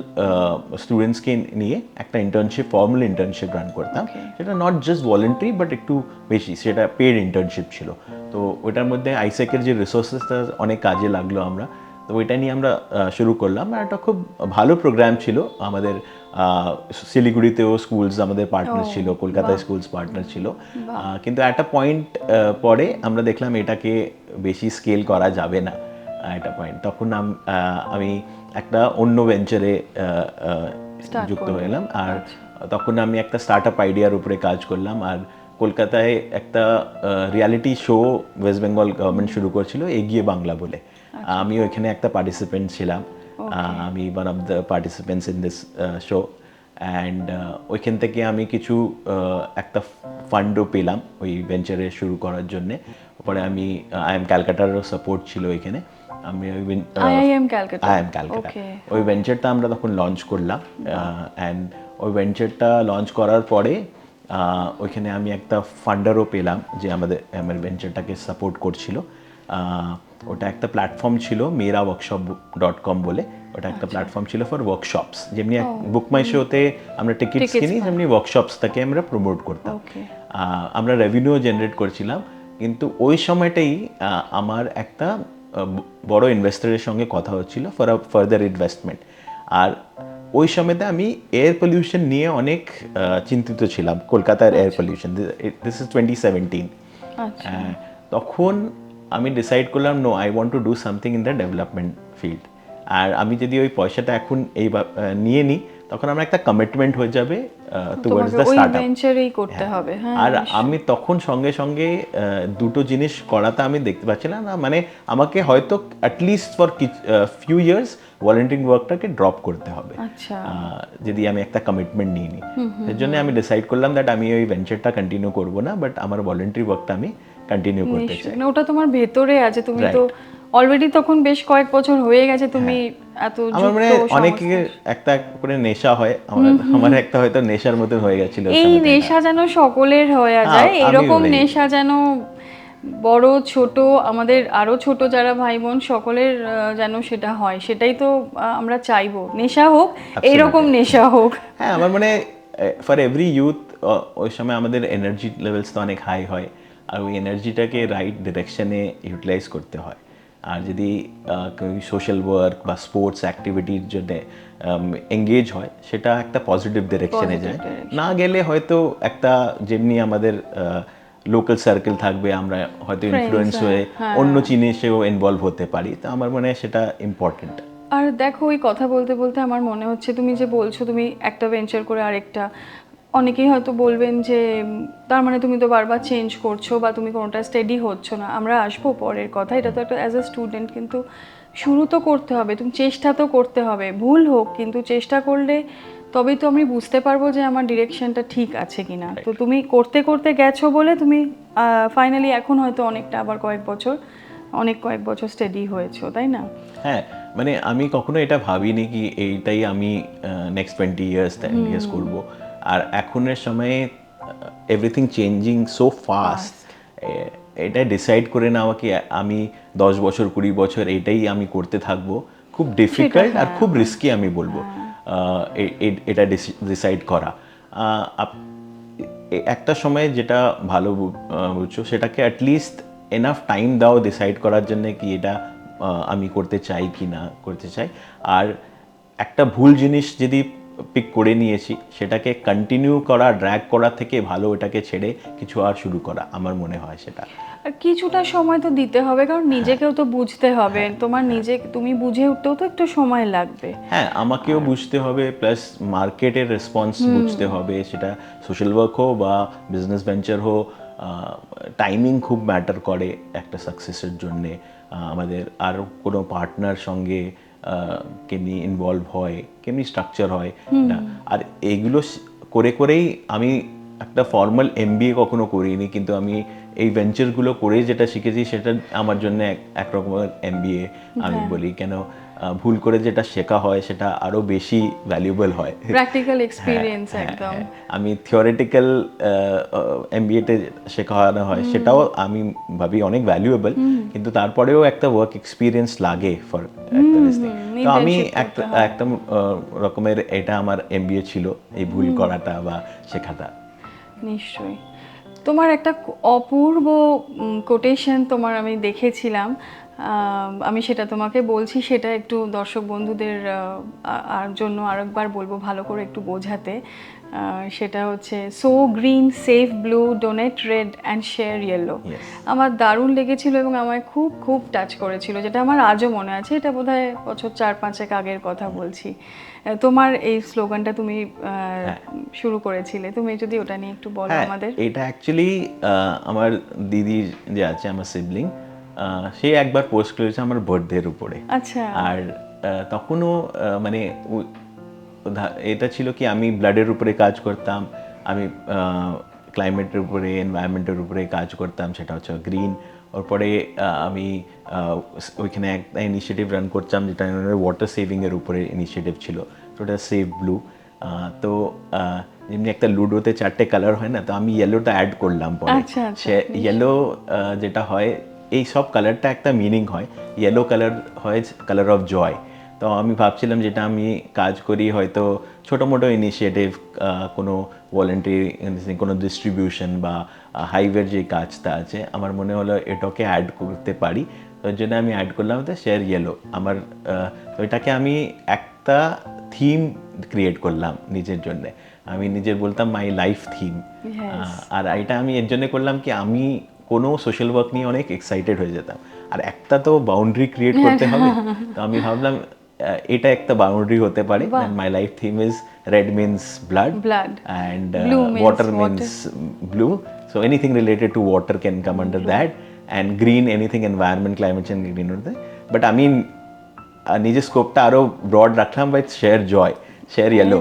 স্টুডেন্টসকে নিয়ে একটা ইন্টার্নশিপ, ফর্মাল ইন্টার্নশিপ রান করতাম। সেটা নট জাস্ট ভলেন্টারি বাট একটু বেশি, সেটা পেড ইন্টার্নশিপ ছিল। তো ওটার মধ্যে আইসেকের যে রিসোর্সেসটা অনেক কাজে লাগলো আমরা, তো ওইটা নিয়ে আমরা শুরু করলাম। আর একটা খুব ভালো প্রোগ্রাম ছিল আমাদের। শিলিগুড়িতেও স্কুলস আমাদের পার্টনার ছিল, কলকাতায় স্কুলস পার্টনার ছিল। কিন্তু একটা পয়েন্ট পরে আমরা দেখলাম এটাকে বেশি স্কেল করা যাবে না। একটা পয়েন্ট তখন আমি একটা অন্য ভেঞ্চারে যুক্ত হলাম। আর তখন আমি একটা স্টার্ট আপ আইডিয়ার উপরে কাজ করলাম। আর কলকাতায় একটা reality show West Bengal government শুরু করছিল, এগিয়ে বাংলা বলে। আমি ওইখানে একটা পার্টিসিপেন্ট ছিলাম। আমি one of the participants in this show. And ওইখান থেকে আমি কিছু একটা ফান্ডও পেলাম ওই ভেঞ্চারে শুরু করার জন্যে। পরে আমি IIM ক্যালকাটারও সাপোর্ট ছিল এখানে। আমি IIM ক্যালকাটা ওই ভেঞ্চারটা আমরা তখন লঞ্চ করলাম। অ্যান্ড ওই ভেঞ্চারটা লঞ্চ করার পরে ওইখানে আমি একটা ফান্ডারও পেলাম যে আমার ভেঞ্চারটাকে সাপোর্ট করছিল। ওটা একটা প্ল্যাটফর্ম ছিল, meraworkshop.com বলে। ওটা একটা প্ল্যাটফর্ম ছিল ফর ওয়ার্কশপস, যেমনি বুক মাই শোতে আমরা টিকিটস কিনি, তেমনি ওয়ার্কশপসটাকে আমরা প্রমোট করতাম। আমরা রেভিনিউ জেনারেট করছিলাম। কিন্তু ওই সময়টাই আমার একটা বড় ইনভেস্টরের সঙ্গে কথা হচ্ছিল ফর ফার্দার ইনভেস্টমেন্ট। আর ওই সময়তে আমি এয়ার পলিউশন নিয়ে অনেক চিন্তিত ছিলাম, কলকাতার এয়ার পলিউশন। This is 2017। তখন আমি ডিসাইড করলাম, no, I want to do something in the development field. আর আমি যদি ওই পয়সাটা এখন নিয়ে নিই, তখন আমার একটা কমিটমেন্ট হয়ে যাবে টুয়ার্ডস দ্য স্টার্টআপ, করতে হবে। আর আমি তখন সঙ্গে সঙ্গে দুটো জিনিস করাতে আমি দেখতে পাচ্ছিলাম না। মানে আমাকে হয়তো at least for few years volunteering ওয়ার্কটাকে ড্রপ করতে হবে যদি আমি একটা কমিটমেন্ট নিয়ে নিই। এর জন্য আমি ডিসাইড করলাম দ্যাট আমি ওই ভেঞ্চারটা কন্টিনিউ করবো না, বাট আমার ভলেন্টারি ওয়ার্কটা আমি কন্টিনিউ করতে চাই। ওটা তোমার ভেতরে আছে, তুমি তো অলরেডি তখন বেশ কয়েক বছর হয়ে গেছে তুমি এত যুক্ত। আমার মানে অনেকের একটা করে নেশা হয়, আমার একটা হয়তো নেশার মতো হয়ে গেছিল। এই নেশা যেন সকলের হয়ে যায়, এরকম নেশা যেন বড় ছোট আমাদের আরো ছোট যারা ভাই বোন সকলের যেন সেটা হয়। সেটাই তো আমরা চাইবো, নেশা হোক, এইরকম নেশা হোক। হ্যাঁ, আমার মানে ফর এভরি ইউথ ওই সময় আমাদের এনার্জি লেভেলস তো অনেক হাই হয়, আর ওই এনার্জিটাকে রাইট ডিরেকশনে ইউটিলাইজ করতে হয়। আর যদি সোশ্যাল ওয়ার্ক বা স্পোর্টস অ্যাক্টিভিটির জন্য এঙ্গেজ হয়, সেটা একটা পজিটিভ ডিরেকশনে যায়। না গেলে হয়তো একটা যেমনি আমাদের লোকাল সার্কেল থাকবে, আমরা হয়তো ইনফ্লুয়েন্স হয়ে অন্য জিনিসেও ইনভলভ হতে পারি। তো আমার মনে হয় সেটা ইম্পর্টেন্ট। আর দেখো, ওই কথা বলতে বলতে আমার মনে হচ্ছে, তুমি যে বলছো তুমি একটা ভেঞ্চার করে আরেকটা, অনেকেই হয়তো বলবেন যে তার মানে তুমি তো বারবার চেঞ্জ করছো বা তুমি কোনোটা স্টেডি হচ্ছ না। আমরা আসবো পরের কথা, এটা তো একটা অ্যাজ আ স্টুডেন্ট কিন্তু শুরু তো করতে হবে, তুমি চেষ্টা তো করতে হবে, ভুল হোক কিন্তু চেষ্টা করলে তবেই তো আমি বুঝতে পারবো যে আমার ডিরেকশনটা ঠিক আছে কিনা। তো তুমি করতে করতে গেছো বলে তুমি ফাইনালি এখন হয়তো অনেকটা আবার কয়েক বছর স্টেডি হয়েছো, তাই না? হ্যাঁ, মানে আমি কখনো এটা ভাবিনি কি এইটাই আমি নেক্সট 20 ইয়ার্স 10 ইয়ার্স করবো। আর এখনের সময়ে এভরিথিং চেঞ্জিং সো ফাস্ট, এটা ডিসাইড করে নেওয়া কি আমি 10 বছর 20 বছর এইটাই আমি করতে থাকবো, খুব ডিফিকাল্ট আর খুব রিস্কি আমি বলবো এটা ডিসাইড করা। একটা সময় যেটা ভালো বুঝছো সেটাকে অ্যাটলিস্ট এনাফ টাইম দাও ডিসাইড করার জন্য কি এটা আমি করতে চাই কি না করতে চাই। আর একটা ভুল জিনিস যদি পিক করে নিয়েছি সেটাকে কন্টিনিউ করা, ড্র্যাগ করা থেকে ভালো এটাকে ছেড়ে কিছু আর শুরু করা, আমার মনে হয় সেটা। আর কিছুটা সময় তো দিতে হবে, কারণ নিজেকেও তো বুঝতে হবে, তোমার তুমি বুঝে উঠতেও তো একটু সময় লাগবে। হ্যাঁ, আমাকেও বুঝতে হবে, প্লাস মার্কেটের রেসপন্স বুঝতে হবে, সেটা সোশ্যাল ওয়ার্ক হোক বা বিজনেস ভেঞ্চার হোক। টাইমিং খুব ম্যাটার করে একটা সাকসেসের জন্যে। আমাদের আরও কোনো পার্টনার সঙ্গে কেমনি ইনভলভ হয়, কেমনি স্ট্রাকচার হয় না। আর এইগুলো করে করেই আমি একটা ফর্মাল MBA কখনো করিনি, কিন্তু আমি এই ভেঞ্চারগুলো করে যেটা শিখেছি সেটা আমার জন্য এক রকমের MBA আমি বলি। কেন ভুল করে যেটা শেখা হয় সেটা আরো বেশি ভ্যালুয়েবল হয়। প্র্যাকটিক্যাল এক্সপিরিয়েন্স একদম। আমি থিওরিটিক্যাল MBA-তে শেখানো হয় সেটাও আমি ভাবি অনেক ভ্যালুয়েবল, কিন্তু তারপরেও একটা ওয়ার্ক এক্সপিরিয়েন্স লাগে ফর একটা লিস্টিং। তো আমি একটা রকমের এটা আমার MBA ছিল, এই ভুল করাটা বা শেখাটা। নিশ্চয়ই। তোমার একটা অপূর্ব কোটেশন তোমার আমি দেখেছিলাম, আমি সেটা তোমাকে বলছি, সেটা একটু দর্শক বন্ধুদের আর জন্য আরেকবার বলবো ভালো করে একটু বোঝাতে। সেটা হচ্ছে so green, save blue, donate red and share yellow. আমার দারুণ লেগেছিল এবং আমায় খুব খুব টাচ করেছিল, যেটা আমার আজও মনে আছে। এটা বোধহয় বছর 4-5 আগের কথা বলছি। তোমার এই স্লোগানটা তুমি শুরু করেছিলে, তুমি যদি ওটা নিয়ে একটু বলো আমাদের। এটা অ্যাকচুয়ালি আমার দিদি যে আছে, আমার সিবলিং, সে একবার পোস্ট করেছে আমার বার্থডের উপরে। আচ্ছা। আর তখনও মানে এটা ছিল কি আমি ব্লাডের উপরে কাজ করতাম, আমি ক্লাইমেটের উপরে, এনভায়রনমেন্টের উপরে কাজ করতাম, সেটা হচ্ছে গ্রিন। ওরপরে আমি ওইখানে একটা ইনিশিয়েটিভ রান করতাম যেটা ওয়াটার সেভিংয়ের উপরে ইনিশিয়েটিভ ছিল, তো ওটা সেভ ব্লু। তো যেমনি একটা লুডোতে 4টে কালার হয় না, তো আমি ইয়েলোটা অ্যাড করলাম পরে। সে ইয়েলো যেটা হয়, এই সব কালারটা একটা মিনিং হয়। ইয়েলো কালার হয় কালার অফ জয়। তো আমি ভাবছিলাম যেটা আমি কাজ করি হয়তো ছোটো মোটো ইনিশিয়েটিভ, কোনো ভলেন্টারি, কোনো ডিস্ট্রিবিউশন বা হাইওয়ের যে কাজটা আছে, আমার মনে হলো এটাকে অ্যাড করতে পারি। তো ওই জন্য আমি অ্যাড করলাম তো শেয়ার ইয়েলো। আমার তো এটাকে আমি একটা থিম ক্রিয়েট করলাম নিজের জন্যে। আমি নিজের বলতাম মাই লাইফ থিম। আর এটা আমি এর জন্য করলাম কি আমি কোনো সোশ্যাল ওয়ার্ক নিয়ে অনেক এক্সাইটেড হয়ে যেতাম, আর একটা তো বাউন্ডারি ক্রিয়েট করতে হবে। তো আমি ভাবলাম এটা একটা বাউন্ডারি হতে পারে। My life theme is red means blood and water means blue, so anything related to water can come under that, and green anything environment, climate change, green হতে। বাট আমি নিজের স্কোপটা আরও ব্রড রাখলাম, by sheer joy, sheer yellow.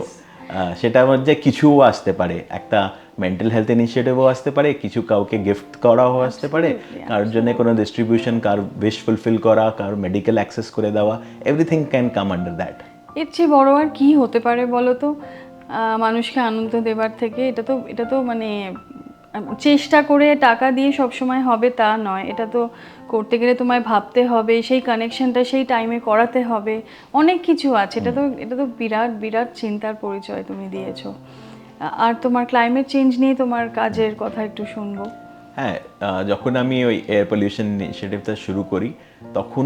সেটার মধ্যে কিছুও আসতে পারে, একটা মেন্টাল হেলথ ইনিশিয়েটিভও আসতে পারে, কিছু কাউকে গিফট করাও আসতে পারে, কারোর জন্য কোনো ডিস্ট্রিবিউশন, কার উইশ ফুলফিল করা, কারোর মেডিকেল অ্যাক্সেস করে দেওয়া, everything can come under that. এর চেয়ে বড় আর কি হতে পারে বলো তো, মানুষকে আনন্দ দেবার থেকে। এটা তো মানে চেষ্টা করে টাকা দিয়ে সবসময় হবে তা নয়, এটা তো করতে গেলে তোমায় ভাবতে হবে, সেই কানেকশনটা সেই টাইমে করাতে হবে, অনেক কিছু আছে। এটা তো বিরাট বিরাট চিন্তার পরিচয় তুমি দিয়েছো। আর তোমার ক্লাইমেট চেঞ্জ নিয়ে তোমার কাজের কথা একটু শুনবো। হ্যাঁ, যখন আমি ওই এয়ার পলিউশন ইনিশিয়েটিভটা শুরু করি, তখন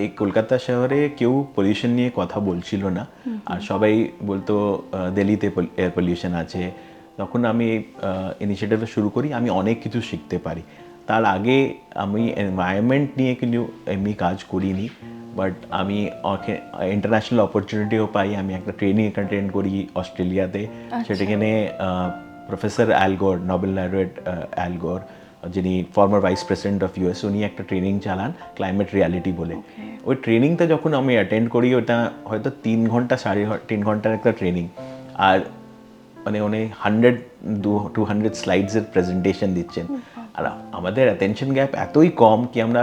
এই কলকাতা শহরে কেউ পলিউশন নিয়ে কথা বলছিল না, আর সবাই বলতো দিল্লিতে এয়ার পলিউশন আছে। তখন আমি ইনিশিয়েটিভটা শুরু করি, আমি অনেক কিছু শিখতে পারি। তার আগে আমি এনভায়রনমেন্ট নিয়ে কিন্তু এমনি কাজ করিনি, বাট আমি ইন্টারন্যাশনাল অপরচুনিটিও পাই। আমি একটা ট্রেনিং অ্যাটেন্ড করি অস্ট্রেলিয়াতে, সেটাখানে প্রফেসর অ্যালগোর, নোবেল laureate অ্যালগোর, যিনি former vice president of US, উনি একটা ট্রেনিং চালান ক্লাইমেট রিয়ালিটি বলে। ওই ট্রেনিংটা যখন আমি অ্যাটেন্ড করি, ওটা হয়তো 3 ঘন্টা 3.5 ঘন্টার একটা ট্রেনিং, আর মানে উনি 100-200 স্লাইডসের প্রেজেন্টেশন দিচ্ছেন। আর আমাদের অ্যাটেনশন গ্যাপ এতই কম কি আমরা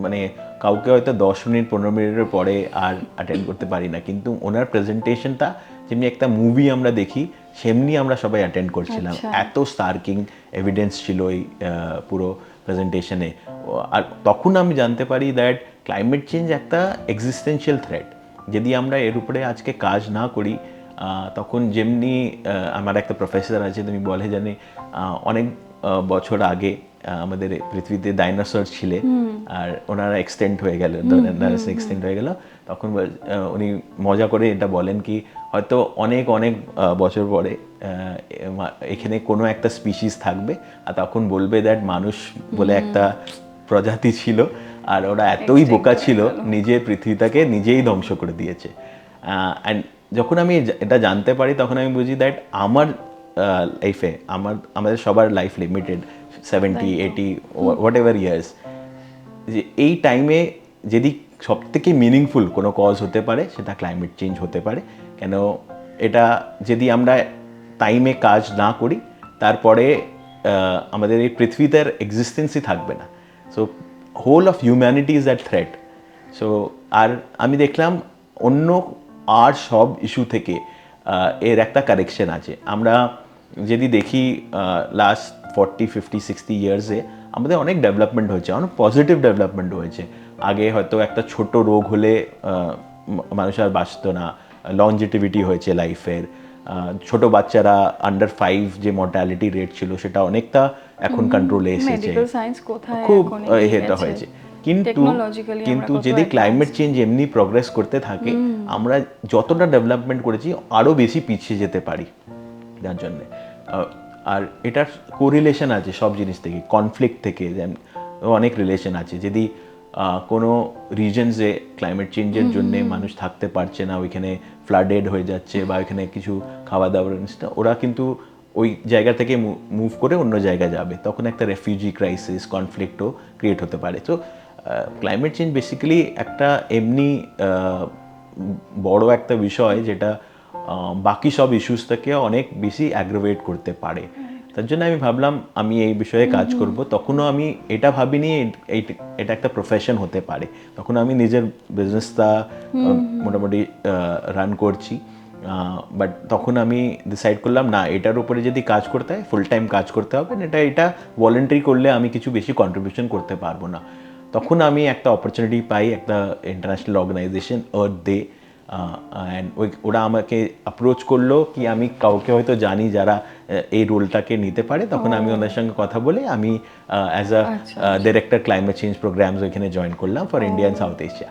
মানে কাউকে হয়তো 10 মিনিট 15 মিনিটের পরে আর অ্যাটেন্ড করতে পারি না, কিন্তু ওনার প্রেজেন্টেশনটা যেমনি একটা মুভি আমরা দেখি সেমনি আমরা সবাই অ্যাটেন্ড করছিলাম। এত স্টার্কিং এভিডেন্স ছিল এই পুরো প্রেজেন্টেশনে। আর তখন আমি জানতে পারি দ্যাট ক্লাইমেট চেঞ্জ একটা এক্সিস্টেন্সিয়াল থ্রেট। যদি আমরা এর উপরে আজকে কাজ না করি, তখন যেমনি আমার একটা প্রফেসর আছে, তুমি বলে জানি অনেক বছর আগে আমাদের পৃথিবীতে ডাইনোসর ছিলে, আর ওনারা এক্সটেন্ট হয়ে গেল, এক্সটেন্ট হয়ে গেল, তখন উনি মজা করে এটা বলেন কি হয়তো অনেক অনেক বছর পরে এখানে কোনো একটা স্পিসিস থাকবে, আর তখন বলবে দ্যাট মানুষ বলে একটা প্রজাতি ছিল, আর ওরা এতই বোকা ছিল নিজের পৃথিবীটাকে নিজেই ধ্বংস করে দিয়েছে। অ্যান্ড যখন আমি এটা জানতে পারি, তখন আমি বুঝি দ্যাট আমার লাইফে আমাদের সবার life limited 70-80 what ever years, যে এই টাইমে যদি সবথেকে মিনিংফুল কোনো কজ হতে পারে সেটা ক্লাইমেট চেঞ্জ হতে পারে। কেন এটা যদি আমরা টাইমে কাজ না করি, তারপরে আমাদের এই পৃথিবীতে এক্সিস্টেন্সই থাকবে না। So whole of humanity is at threat. So আর আমি দেখলাম অন্য আর সব ইস্যু থেকে এর একটা কারেকশন আছে। আমরা যদি দেখি লাস্ট 40-50-60 ইয়ার্সে আমাদের অনেক ডেভেলপমেন্ট হয়েছে, অনেক পজিটিভ ডেভেলপমেন্ট হয়েছে। আগে হয়তো একটা ছোট রোগ হলে মানুষ আর বাঁচত না, লংজিটিভিটি হয়েছে লাইফের। ছোট বাচ্চারা আন্ডার 5 যে মর্টালিটি রেট ছিল সেটা অনেকটা এখন কন্ট্রোলে এসেছে, খুব এটা হয়েছে। কিন্তু যদি ক্লাইমেট চেঞ্জ এমনি প্রগ্রেস করতে থাকে, আমরা যতটা ডেভেলপমেন্ট করেছি আরও বেশি পিছিয়ে যেতে পারি। যার জন্যে আর এটার কোরিলেশন আছে সব জিনিস থেকে, কনফ্লিক্ট থেকে অনেক রিলেশন আছে। যদি কোনো রিজনসে ক্লাইমেট চেঞ্জের জন্যে মানুষ থাকতে পারছে না, ওইখানে ফ্লাডেড হয়ে যাচ্ছে, বা ওইখানে কিছু খাওয়া দাওয়ার জিনিসটা, ওরা কিন্তু ওই জায়গা থেকে মুভ করে অন্য জায়গায় যাবে, তখন একটা রেফিউজি ক্রাইসিস, কনফ্লিক্টও ক্রিয়েট হতে পারে। তো ক্লাইমেট চেঞ্জ বেসিক্যালি একটা এমনি বড় একটা বিষয় যেটা বাকি সব ইস্যুস থেকে অনেক বেশি অ্যাগ্রাভেট করতে পারে। তার জন্য আমি ভাবলাম আমি এই বিষয়ে কাজ করব। তখনও আমি এটা ভাবিনি এটা একটা প্রফেশন হতে পারে। তখন আমি নিজের বিজনেসটা মোটামুটি রান করছি, বাট তখন আমি ডিসাইড করলাম না, এটার উপরে যদি কাজ করতে হয় ফুল টাইম কাজ করতে হবে, এটা ভলেন্টারি করলে আমি কিছু বেশি কন্ট্রিবিউশন করতে পারবো না। তখন আমি একটা অপরচুনিটি পাই, একটা international organisation Earth Day, and ওরা আমাকে অ্যাপ্রোচ করলো কি আমি কাউকে হয়তো জানি যারা এই রোলটাকে নিতে পারে। তখন আমি ওদের সঙ্গে কথা বলে আমি as a director climate change programs ওইখানে জয়েন করলাম for India and south Asia.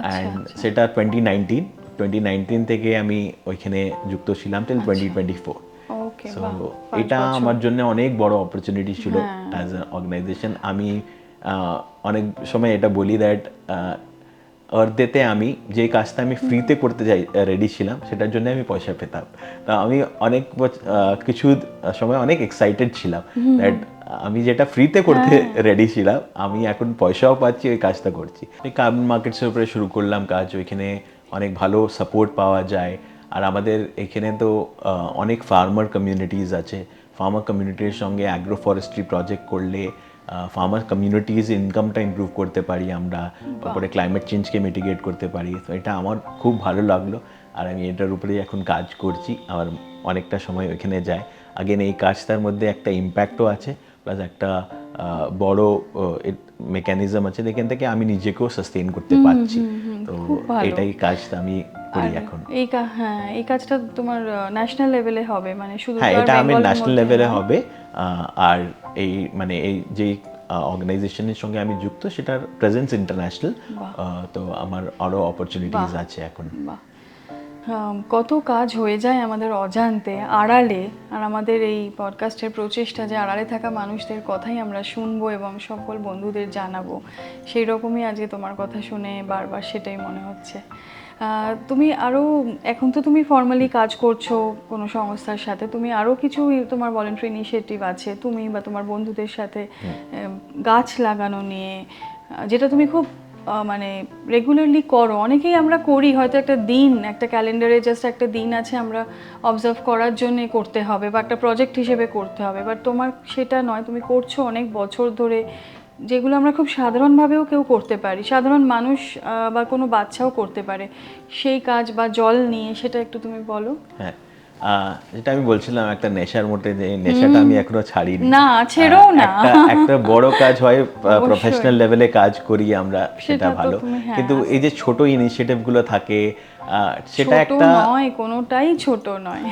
And সেটা 2019 থেকে আমি ওইখানে যুক্ত ছিলাম টিল 2024। সো এটা আমার জন্য অনেক বড় অপরচুনিটি ছিল অ্যাজ আ অর্গানাইজেশন। আমি অনেক সময় এটা বলি দ্যাট আর্থডেতে আমি যে কাজটা আমি ফ্রিতে করতে যাই রেডি ছিলাম, সেটার জন্য আমি পয়সা পেতাম। তা আমি অনেক কিছু সময় অনেক এক্সাইটেড ছিলাম দ্যাট আমি যেটা ফ্রিতে করতে রেডি ছিলাম, আমি এখন পয়সাও পাচ্ছি, ওই কাজটা করছি। কার্বন মার্কেটসের উপরে শুরু করলাম কাজ, ওইখানে অনেক ভালো সাপোর্ট পাওয়া যায়। আর আমাদের এখানে তো অনেক ফার্মার কমিউনিটিস আছে, ফার্মার কমিউনিটির সঙ্গে অ্যাগ্রো ফরেস্ট্রি প্রজেক্ট করলে ফার্মার কমিউনিটিজ ইনকামটা ইমপ্রুভ করতে পারি আমরা, তারপরে ক্লাইমেট চেঞ্জকে মিটিগেট করতে পারি। তো এটা আমার খুব ভালো লাগলো, আর আমি এটার উপরেই এখন কাজ করছি। আমার অনেকটা সময় ওইখানে যায়। আগেন এই কাজটার মধ্যে একটা ইম্প্যাক্টও আছে, প্লাস একটা বড় মেকানিজম আছে যেখান থেকে আমি নিজেকেও সাস্টেইন করতে পারছি। তো এটাই কাজটা আমি করি এখন। এই কাজটা তোমার ন্যাশনাল লেভেলে হবে, মানে শুধু এটা আমি ন্যাশনাল লেভেলে হবে। আর এই মানে এই যে অর্গানাইজেশনের সঙ্গে আমি যুক্ত, সেটার প্রেজেন্স ইন্টারন্যাশনাল। তো আমার আরও অপরচুনিটিস আছে এখন। কত কাজ হয়ে যায় আমাদের অজান্তে আড়ালে, আর আমাদের এই পডকাস্টের প্রচেষ্টা যে আড়ালে থাকা মানুষদের কথাই আমরা শুনবো এবং সকল বন্ধুদের জানাবো, সেই রকমই আজকে তোমার কথা শুনে বারবার সেটাই মনে হচ্ছে। তুমি আরও, এখন তো তুমি ফর্মালি কাজ করছো কোনো সংস্থার সাথে, তুমি আরও কিছু তোমার ভলেন্টারি ইনিশিয়েটিভ আছে তুমি বা তোমার বন্ধুদের সাথে গাছ লাগানো নিয়ে, যেটা তুমি খুব মানে রেগুলারলি করো। অনেকেই আমরা করি, হয়তো একটা দিন, একটা ক্যালেন্ডারে জাস্ট একটা দিন আছে আমরা অবজার্ভ করার জন্যে করতে হবে বা একটা প্রজেক্ট হিসেবে করতে হবে, বাট তোমার সেটা নয়, তুমি করছো অনেক বছর ধরে, যেগুলো আমরা খুব সাধারণভাবেও কেউ করতে পারি, সাধারণ মানুষ বা কোনো বাচ্চাও করতে পারে সেই কাজ বা জল নিয়ে, সেটা একটু তুমি বলো। হ্যাঁ, যেটা আমি বলছিলাম একটা নেশার মধ্যে, যে নেশাটা আমি এখনো ছাড়িনি। না, ছেড়েও না। একটা বড় কাজ হয়, প্রফেশনাল লেভেলে কাজ করি আমরা, সেটা সেটা তো ভালো, তুমি, হ্যাঁ, কিন্তু এই যে ছোট ইনিশিয়েটিভ গুলো থাকে, সেটা ছোট একটা নয়, কোনোটাই ছোট নয়।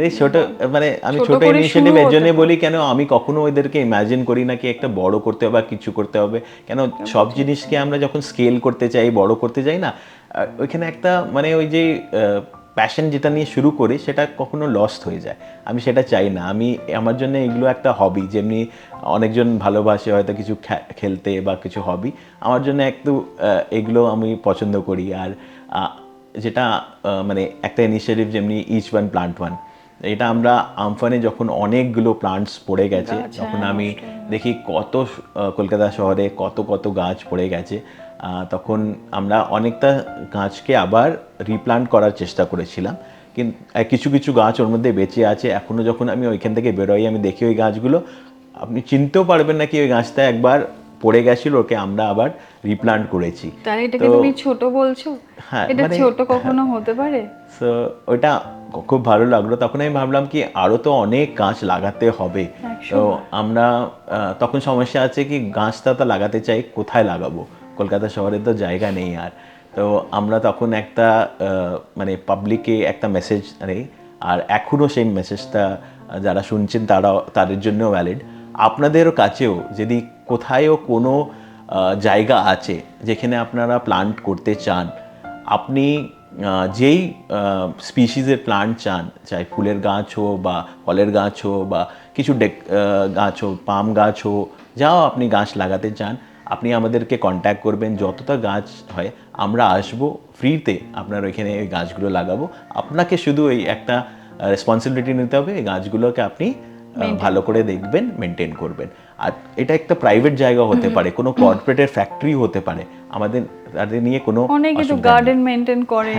এই ছোট, মানে আমি ছোট ছোট করে ইনিশিয়েটিভ শুরু এর হতে জন্য পারে। বলি, কেন আমি কখনো ওদেরকে ইমাজিন করি না কি একটা বড় করতে হবে বা কিছু করতে হবে। কেন সব জিনিসকে আমরা যখন স্কেল করতে চাই, বড় করতে যাই না, ওইখানে একটা মানে ওই যে প্যাশন যেটা নিয়ে শুরু করি সেটা কখনো লস্ট হয়ে যায়। আমি সেটা চাই না। আমি, আমার জন্য এগুলো একটা হবি, যেমনি অনেকজন ভালোবাসে হয়তো কিছু খেলতে বা কিছু হবি, আমার জন্য একটু এগুলো আমি পছন্দ করি। আর যেটা মানে একটা ইনিশিয়েটিভ যেমনি ইচ ওয়ান প্লান্ট ওয়ান, এটা আমরা আমফানে যখন অনেকগুলো প্লান্টস পড়ে গেছে, তখন আমি দেখি কত কলকাতা শহরে কত কত গাছ পড়ে গেছে, তখন আমরা অনেকটা গাছকে আবার রিপ্লান্ট করার চেষ্টা করেছিলাম। কিন্তু কিছু কিছু গাছ ওর মধ্যে বেঁচে আছে এখনও। যখন আমি ওইখান থেকে বেরোই, আমি দেখি ওই গাছগুলো, আপনি চিনতেও পারবেন না কি ওই গাছটা একবার পড়ে গেছিল, ওকে আমরা আবার রিপ্লান্ট করেছি। তাহলে এটাকে তুমি ছোট বলছো? হ্যাঁ, এটা মানে ছোট কখনো হতে পারে? সো ওইটা খুব ভালো লাগলো। তখন আমি ভাবলাম কি আরও তো অনেক গাছ লাগাতে হবে। তো আমরা তখন সমস্যা আছে কি গাছটা তো লাগাতে চাই, কোথায় লাগাবো? কলকাতা শহরে তো জায়গা নেই আর। তো আমরা তখন একটা মানে পাবলিকে একটা মেসেজ নেই, আর এখনও সেই মেসেজটা যারা শুনছেন তাদের জন্যও ভ্যালিড। আপনাদের কাছেও যদি কোথায়ও কোনো জায়গা আছে যেখানে আপনারা প্লান্ট করতে চান, আপনি যেই স্পিসিসের প্লান্ট চান, চাই ফুলের গাছ হোক বা ফলের গাছ হোক বা কিছু গাছ হোক, পাম গাছ হোক, যাও আপনি গাছ লাগাতে চান, আপনি আমাদেরকে কন্ট্যাক্ট করবেন। যতটা গাছ হয় আমরা আসবো ফ্রিতে, আপনার ওইখানে ওই গাছগুলো লাগাবো। আপনাকে শুধু এই একটা রেসপন্সিবিলিটি নিতে হবে, এই গাছগুলোকে আপনি ভালো করে দেখবেন, মেনটেন করবেন। আর এটা একটা প্রাইভেট জায়গা হতে পারে, কোনো কর্পোরেটের ফ্যাক্টরি হতে পারে, আমাদের তাদের নিয়ে কোনো অনেকে তো গার্ডেন মেইনটেইন করে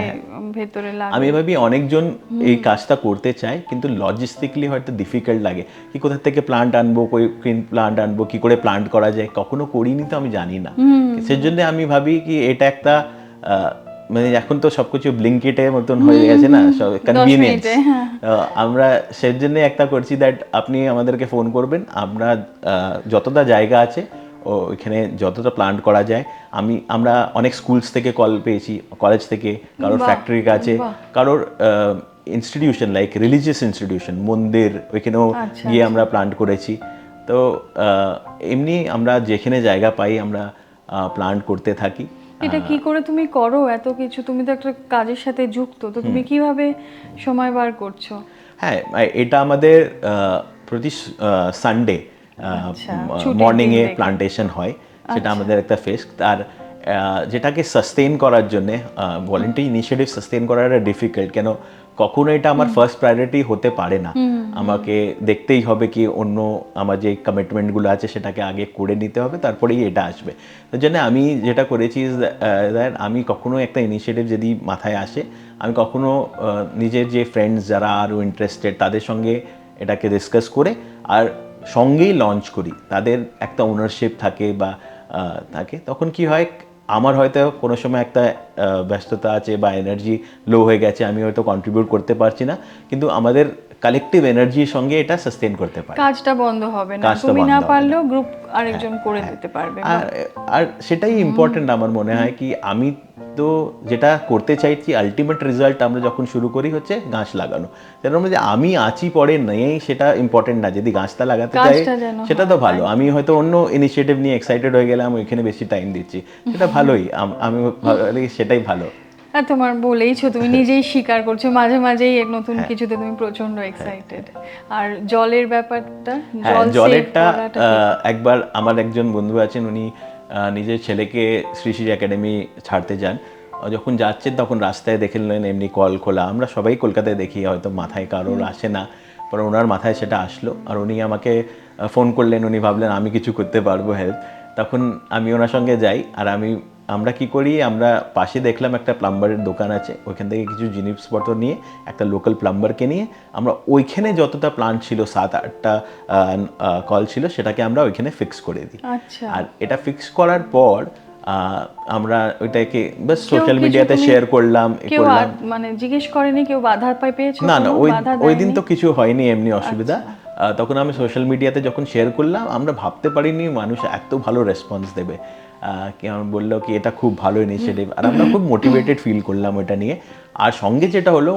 ভেতরে লাগে। আমি ভাবি অনেকজন এই কাজটা করতে চায়, কিন্তু লজিস্টিকলি হয়তো ডিফিকাল্ট লাগে, কি কোথা থেকে প্লান্ট আনবো, কোন প্লান্ট আনবো, কি করে প্লান্ট করা যায়, কখনো করিনি তো আমি জানি না। সেজন্য আমি ভাবি কি এটা একটা মানে এখন তো সবকিছু ব্লিঙ্কিটের মতন হয়ে গেছে না, সব কনভিনিয়েন্স। আমরা সেজন্য একটা করছি দ্যাট আপনি আমাদেরকে ফোন করবেন, আমরা যতটা জায়গা আছে ওইখানে যতটা প্লান্ট করা যায়। আমরা অনেক স্কুলস থেকে কল পেয়েছি, কলেজ থেকে, কারোর ফ্যাক্টরি কাছে, কারোর ইনস্টিটিউশন লাইক রিলিজিয়াস ইনস্টিটিউশন, মন্দির, ওইখানেও গিয়ে আমরা প্লান্ট করেছি। তো এমনি আমরা যেখানে জায়গা পাই আমরা প্লান্ট করতে থাকি। এটা কি করে তুমি করো এত কিছু? তুমি তো একটা কাজের সাথে যুক্ত, তো তুমি কিভাবে সময় বার করছো? হ্যাঁ, এটা আমাদের প্রতি সানডে মর্নিংয়ে প্লান্টেশন হয়, সেটা আমাদের একটা ফেস্ট। আর যেটাকে সাস্টেইন করার জন্যে ভলেন্টারি ইনিশিয়েটিভ সাস্টেইন করাটা ডিফিকাল্ট, কেন কখনো এটা আমার ফার্স্ট প্রায়োরিটি হতে পারে না। আমাকে দেখতেই হবে কি অন্য আমার যে কমিটমেন্টগুলো আছে সেটাকে আগে করে নিতে হবে, তারপরেই এটা আসবে। তার জন্য আমি যেটা করেছি আমি কখনো একটা ইনিশিয়েটিভ যদি মাথায় আসে, আমি কখনো নিজের যে ফ্রেন্ডস যারা আরও ইন্টারেস্টেড তাদের সঙ্গে এটাকে ডিসকাস করে আর সঙ্গেই লঞ্চ করি। তাদের একটা ওনারশিপ থাকে বা থাকে, তখন কি হয়, আমার হয়তো কোনো সময় একটা ব্যস্ততা আছে বা এনার্জি লো হয়ে গেছে, আমি হয়তো কন্ট্রিবিউট করতে পারছি না, কিন্তু আমাদের কালেকটিভ এনার্জির সঙ্গে এটা সাস্টেইন করতে পারে, কাজটা বন্ধ হবে না, তুমি না পারলেও গ্রুপ আরেকজন করে দিতে পারবে। আর সেটাই ইম্পর্টেন্ট আমার মনে হয় কি, আমি তো যেটা করতে চাইছি আলটিমেট রেজাল্ট আমরা যখন শুরু করি হচ্ছে গাছ লাগানো। যেন যে আমি আছি পরে নেই সেটা ইম্পর্টেন্ট না, যদি গাছটা লাগাতে চাই সেটা তো ভালো। আমি হয়তো অন্য ইনিশিয়েটিভ নিয়ে এক্সাইটেড হয়ে গেলাম, ওইখানে বেশি টাইম দিচ্ছি, সেটা ভালোই, আমি সেটাই ভালো। আর তোমার বলেইছো, তুমি নিজেই স্বীকার করছো মাঝে মাঝেই এক নতুন কিছুতে তুমি প্রচন্ড এক্সাইটেড। আর জলের ব্যাপারটা, হ্যাঁ, জল save জলেরটা করাটা কি? একবার আমার একজন বন্ধু আছেন, উনি নিজের ছেলেকে শ্রী শ্রী একাডেমি ছাড়তে যান। যখন যাচ্ছেন তখন রাস্তায় দেখে নিলেন এমনি কল খোলা। আমরা সবাই কলকাতায় দেখি, হয়তো মাথায় কারোর আসে না, পরে ওনার মাথায় সেটা আসলো আর উনি আমাকে ফোন করলেন। উনি ভাবলেন আমি কিছু করতে পারবো হেল্প। তখন আমি ওনার সঙ্গে যাই। আর আমরা কি করি, আমরা পাশে দেখলাম একটা প্লাম্বারের দোকান আছে, ওইখান থেকে কিছু জিনিসপত্র নিয়ে একটা লোকাল প্লাম্বারকে নিয়ে আমরা ওইখানে যতটা প্লান্ট ছিল 7-8টা কল ছিল, সেটাকে আমরা ওইখানে ফিক্স করে দিই। আচ্ছা, আর এটা ফিক্স করার পর আমরা ওইটাকে বাস কেউ সোশ্যাল কিছু মিডিয়াতে তুমি- শেয়ার করলাম, কেউ করলাম। মানে জিজ্ঞেস করেনি, কেউ বাধা পেয়েছো? না না, কোনো ওই বাধা ওই দিন দেয়নি? তো কিছু হয়নি এমনি অসুবিধা। তখন আমি সোশ্যাল মিডিয়াতে যখন শেয়ার করলাম, আমরা ভাবতে পারিনি মানুষ এত ভালো রেসপন্স দেবে। কি আমার বললো কি এটা খুব ভালো ইনিশিয়েটিভ, আর আমরা খুব মোটিভেটেড ফিল করলাম ওটা নিয়ে। আর সঙ্গে যেটা হলো,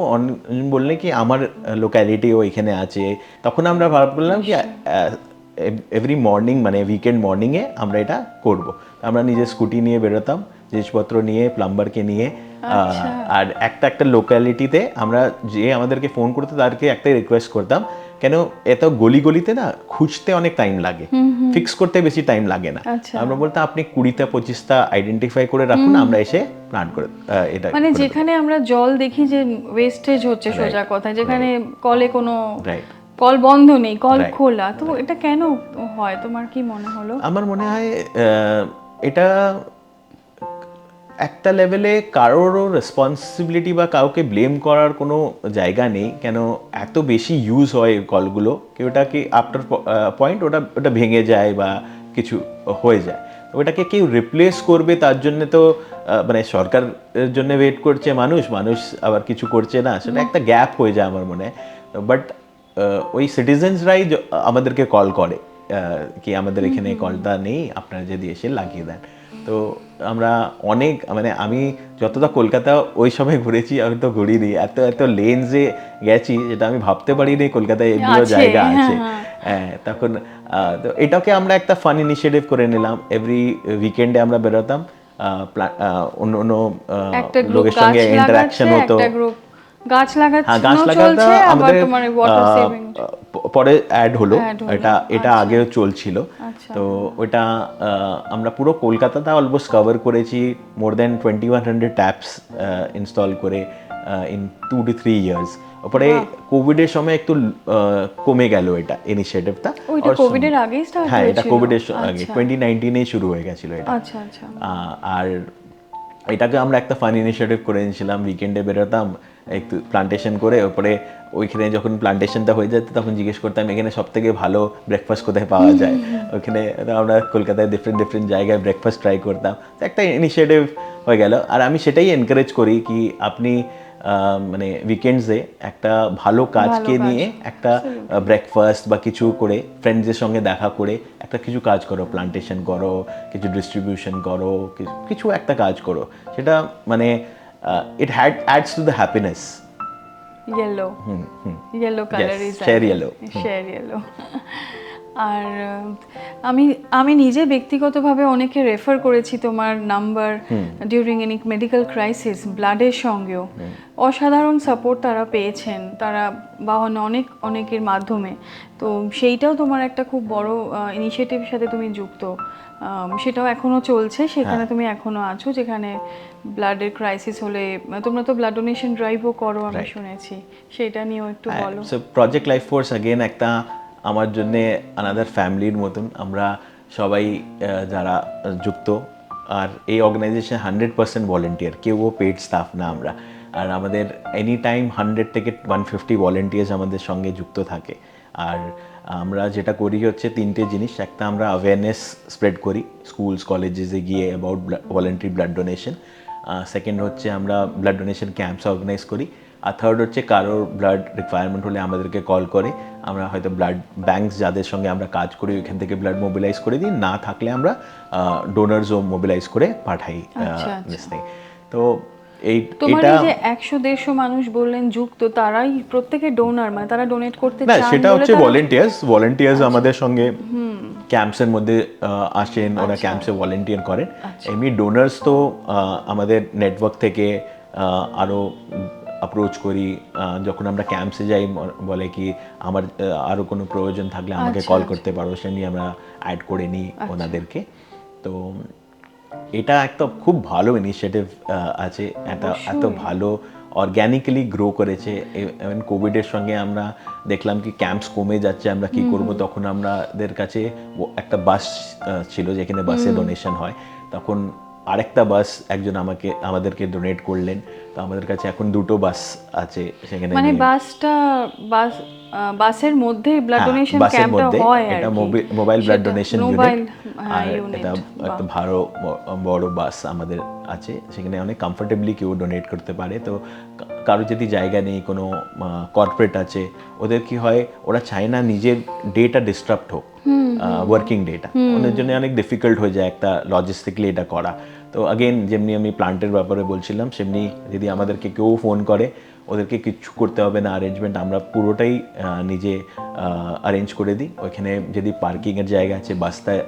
বললে কি আমার লোক্যালিটিও এখানে আছে, তখন আমরা ভাবলাম কি এভরি মর্নিং মানে উইকেন্ড মর্নিংয়ে আমরা এটা করব। আমরা নিজের স্কুটি নিয়ে বেরোতাম, জিনিসপত্র নিয়ে, প্লাম্বারকে নিয়ে। আর একটা লোক্যালিটিতে আমরা যে আমাদেরকে ফোন করতে তাদেরকে একটাই রিকোয়েস্ট করতাম, কেন এত গলিতে না খুঁজতে অনেক টাইম লাগে, ফিক্স করতে বেশি টাইম লাগে না। আমরা বলতাম আপনি 20টা-25টা আইডেন্টিফাই করে রাখুন, আমরা এসে প্ল্যান করে এটা মানে যেখানে আমরা জল দেখি যে ওয়েস্টেজ হচ্ছে, সোজা কথা, যেখানে কলে কোনো রাইট। কল বন্ধ নেই, কল খোলা, তো এটা কেন হয় তোমার কি মনে হলো? আমার মনে হয় এটা একটা লেভেলে কারোরও রেসপন্সিবিলিটি বা কাউকে ব্লেম করার কোনো জায়গা নেই, কেন এত বেশি ইউজ হয় কলগুলো কি ওটাকে আফটার পয়েন্ট ওটা ভেঙে যায় বা কিছু হয়ে যায়। ওটাকে কেউ রিপ্লেস করবে তার জন্য তো মানে সরকারের জন্য ওয়েট করছে মানুষ আবার কিছু করছে না, সেটা একটা গ্যাপ হয়ে যায় আমার মনে হয়। বাট ওই সিটিজেন্সরাই আমাদেরকে কল করে কি আমাদের এখানে কলটা নেই, আপনারা যদি এসে লাগিয়ে দেন। তো আমরা অনেক মানে আমি যতটা কলকাতা ওই সময় ঘুরেছি, আমি তো ঘুরিনি, এত লেন্সে গেছি যেটা আমি ভাবতে পারিনি কলকাতায় এমনিও জায়গা আছে। হ্যাঁ, তখন তো এটাকে আমরা একটা ফান ইনিশিয়েটিভ করে নিলাম। এভরি উইকেন্ডে আমরা বেরোতাম, অন্য অন্য লোকের সঙ্গে ইন্টারাকশন হতো। গাছ লাগানো হ্যাঁ, গাছ লাগাটা চলছে, আবার আমাদের তোমার ওয়াটার সেভিং পরে অ্যাড হলো। এটা আগেও চলছিল। আচ্ছা। তো ওটা আমরা পুরো কলকাতাটা অলমোস্ট কভার করেছি, মোর দ্যান 2100 ট্যাপস ইনস্টল করে ইন 2 to 3 ইয়ার্স। ওপরে কোভিডের সময় একটু কমে গেল এটা ইনিশিয়েটিভটা। ওইটা কোভিডের আগেই স্টার্ট হ্যাঁ, হয়েছিল? এটা কোভিডের আগে 2019 শুরু হয়ে গেছিল এটা। আচ্ছা আচ্ছা। আর এটাকে আমরা একটা ফান ইনিশিয়েটিভ করে নিয়েছিলাম, উইকেন্ডে বেরোতাম একটু প্লান্টেশন করে, ওপরে ওইখানে যখন প্লান্টেশনটা হয়ে যেত তখন জিজ্ঞেস করতাম এখানে সব থেকে ভালো ব্রেকফাস্ট কোথায় পাওয়া যায়। ওইখানে আমরা কলকাতায় ডিফারেন্ট জায়গায় ব্রেকফাস্ট ট্রাই করতাম। তো একটা ইনিশিয়েটিভ হয়ে গেল। আর আমি সেটাই এনকারেজ করি কি আপনি মানে উইকেন্ডসে একটা ভালো কাজকে নিয়ে একটা ব্রেকফাস্ট বা কিছু করে ফ্রেন্ডসদের সঙ্গে দেখা করে একটা কিছু কাজ করো, প্লান্টেশন করো, কিছু ডিস্ট্রিবিউশন করো, কিছু একটা কাজ করো, সেটা মানে it adds to the happiness. Yellow color is share yellow. share yellow. আর আমি নিজে ব্যক্তিগতভাবে অনেকে রেফার করেছি তোমার number during any medical crisis, ব্লাডের সঙ্গেও অসাধারণ সাপোর্ট তারা পেয়েছেন, তারা বা অনেকের মাধ্যমে। তো সেইটাও তোমার একটা খুব বড় ইনিশিয়েটিভের সাথে তুমি যুক্ত, সেটাও এখনো চলছে, সেখানে তুমি এখনো আছো, যেখানে ব্লাডের ক্রাইসিস হলে তোমরা তো ব্লাড ডোনেশন ড্রাইভও করো আমি শুনেছি, সেটা নিয়েও একটু বলো। So project life force again একটা আমার জন্য আনাদার ফ্যামিলির মতন। আমরা সবাই যারা যুক্ত, আর এই অর্গানাইজেশন 100% ভলেন্টিয়ার, কেউও পেড স্টাফ না আমরা। আর আমাদের এনি টাইম 100 থেকে 150 ভলেন্টিয়ার্স আমাদের সঙ্গে যুক্ত থাকে। আর আমরা যেটা করি হচ্ছে 3টে জিনিস। একটা আমরা অ্যাওয়ারনেস স্প্রেড করি স্কুলস কলেজেসে গিয়ে about voluntary blood donation. Second হচ্ছে আমরা ব্লাড ডোনেশন ক্যাম্পস অর্গানাইজ করি। আর থার্ড হচ্ছে কারোর ব্লাড রিকোয়ারমেন্ট হলে আমাদেরকে কল করে, আমরা হয়তো ব্লাড ব্যাঙ্কস যাদের সঙ্গে আমরা কাজ করি ওইখান থেকে ব্লাড মোবিলাইজ করে দিই, না থাকলে আমরা ডোনার্সও মোবিলাইজ করে পাঠাই। তো তোমার এই যে 100-150 মানুষ বললেন যুক্ত, তারাই প্রত্যেকে ডোনার, মানে তারা ডোনেট করতে চান? না, সেটা হচ্ছে ভলেন্টিয়ার্স আমাদের সঙ্গে ক্যাম্পসের মধ্যে আসেন, ওরা ক্যাম্পসে ভলেন্টিয়ার করেন। এমনি ডোনার্স তো আমাদের নেটওয়ার্ক থেকে আরও অ্যাপ্রোচ করি। যখন আমরা ক্যাম্পসে যাই বলে কি আমার আরও কোনো প্রয়োজন থাকলে আমাকে কল করতে পারো, সেমনি আমরা অ্যাড করে নিই ওনাদেরকে। তো এটা একটা খুব ভালো ইনিশিয়েটিভ আছে, এত ভালো অর্গ্যানিক্যালি গ্রো করেছে। ইভেন কোভিডের সঙ্গে আমরা দেখলাম কি ক্যাম্পস কমে যাচ্ছে, আমরা কি করব, তখন আমাদের কাছে একটা বাস ছিল যেখানে বাসে ডোনেশন হয়, তখন আরেকটা বাস একজন আমাদেরকে ডোনেট করলেন। তো আমাদের কাছে এখন 2টো বাস আছে সেখানে। মানে বাসের মধ্যে ব্লাড ডোনেশন ক্যাম্পটা হয় আর এটা কি, mobile blood donation mobile unit, এটা একটা ভালো বড় বাস আমাদের আছে, সেখানে অনেক কমফোর্টেবলি কেউ ডোনেট করতে পারে। তো কারো যদি জায়গা নেই, কোনো কর্পোরেট আছে, ওদের কি হয়, ওরা চায় না নিজের ডেটা ডিস্টার্বড হোক, ওয়ার্কিং ডেটা, ওদের জন্য অনেক ডিফিকাল্ট হয়ে যায় একটা লজিস্টিকলি এটা করা। তো আগেন যেমনি আমি প্লান্টের ব্যাপারে বলছিলাম, সেমনি যদি আমাদেরকে কেউ ফোন করে, ওদেরকে কিচ্ছু করতে হবে না, অ্যারেঞ্জমেন্ট আমরা পুরোটাই নিজে অ্যারেঞ্জ করে দিই। ওইখানে যদি পার্কিংয়ের জায়গা আছে, বাসটায়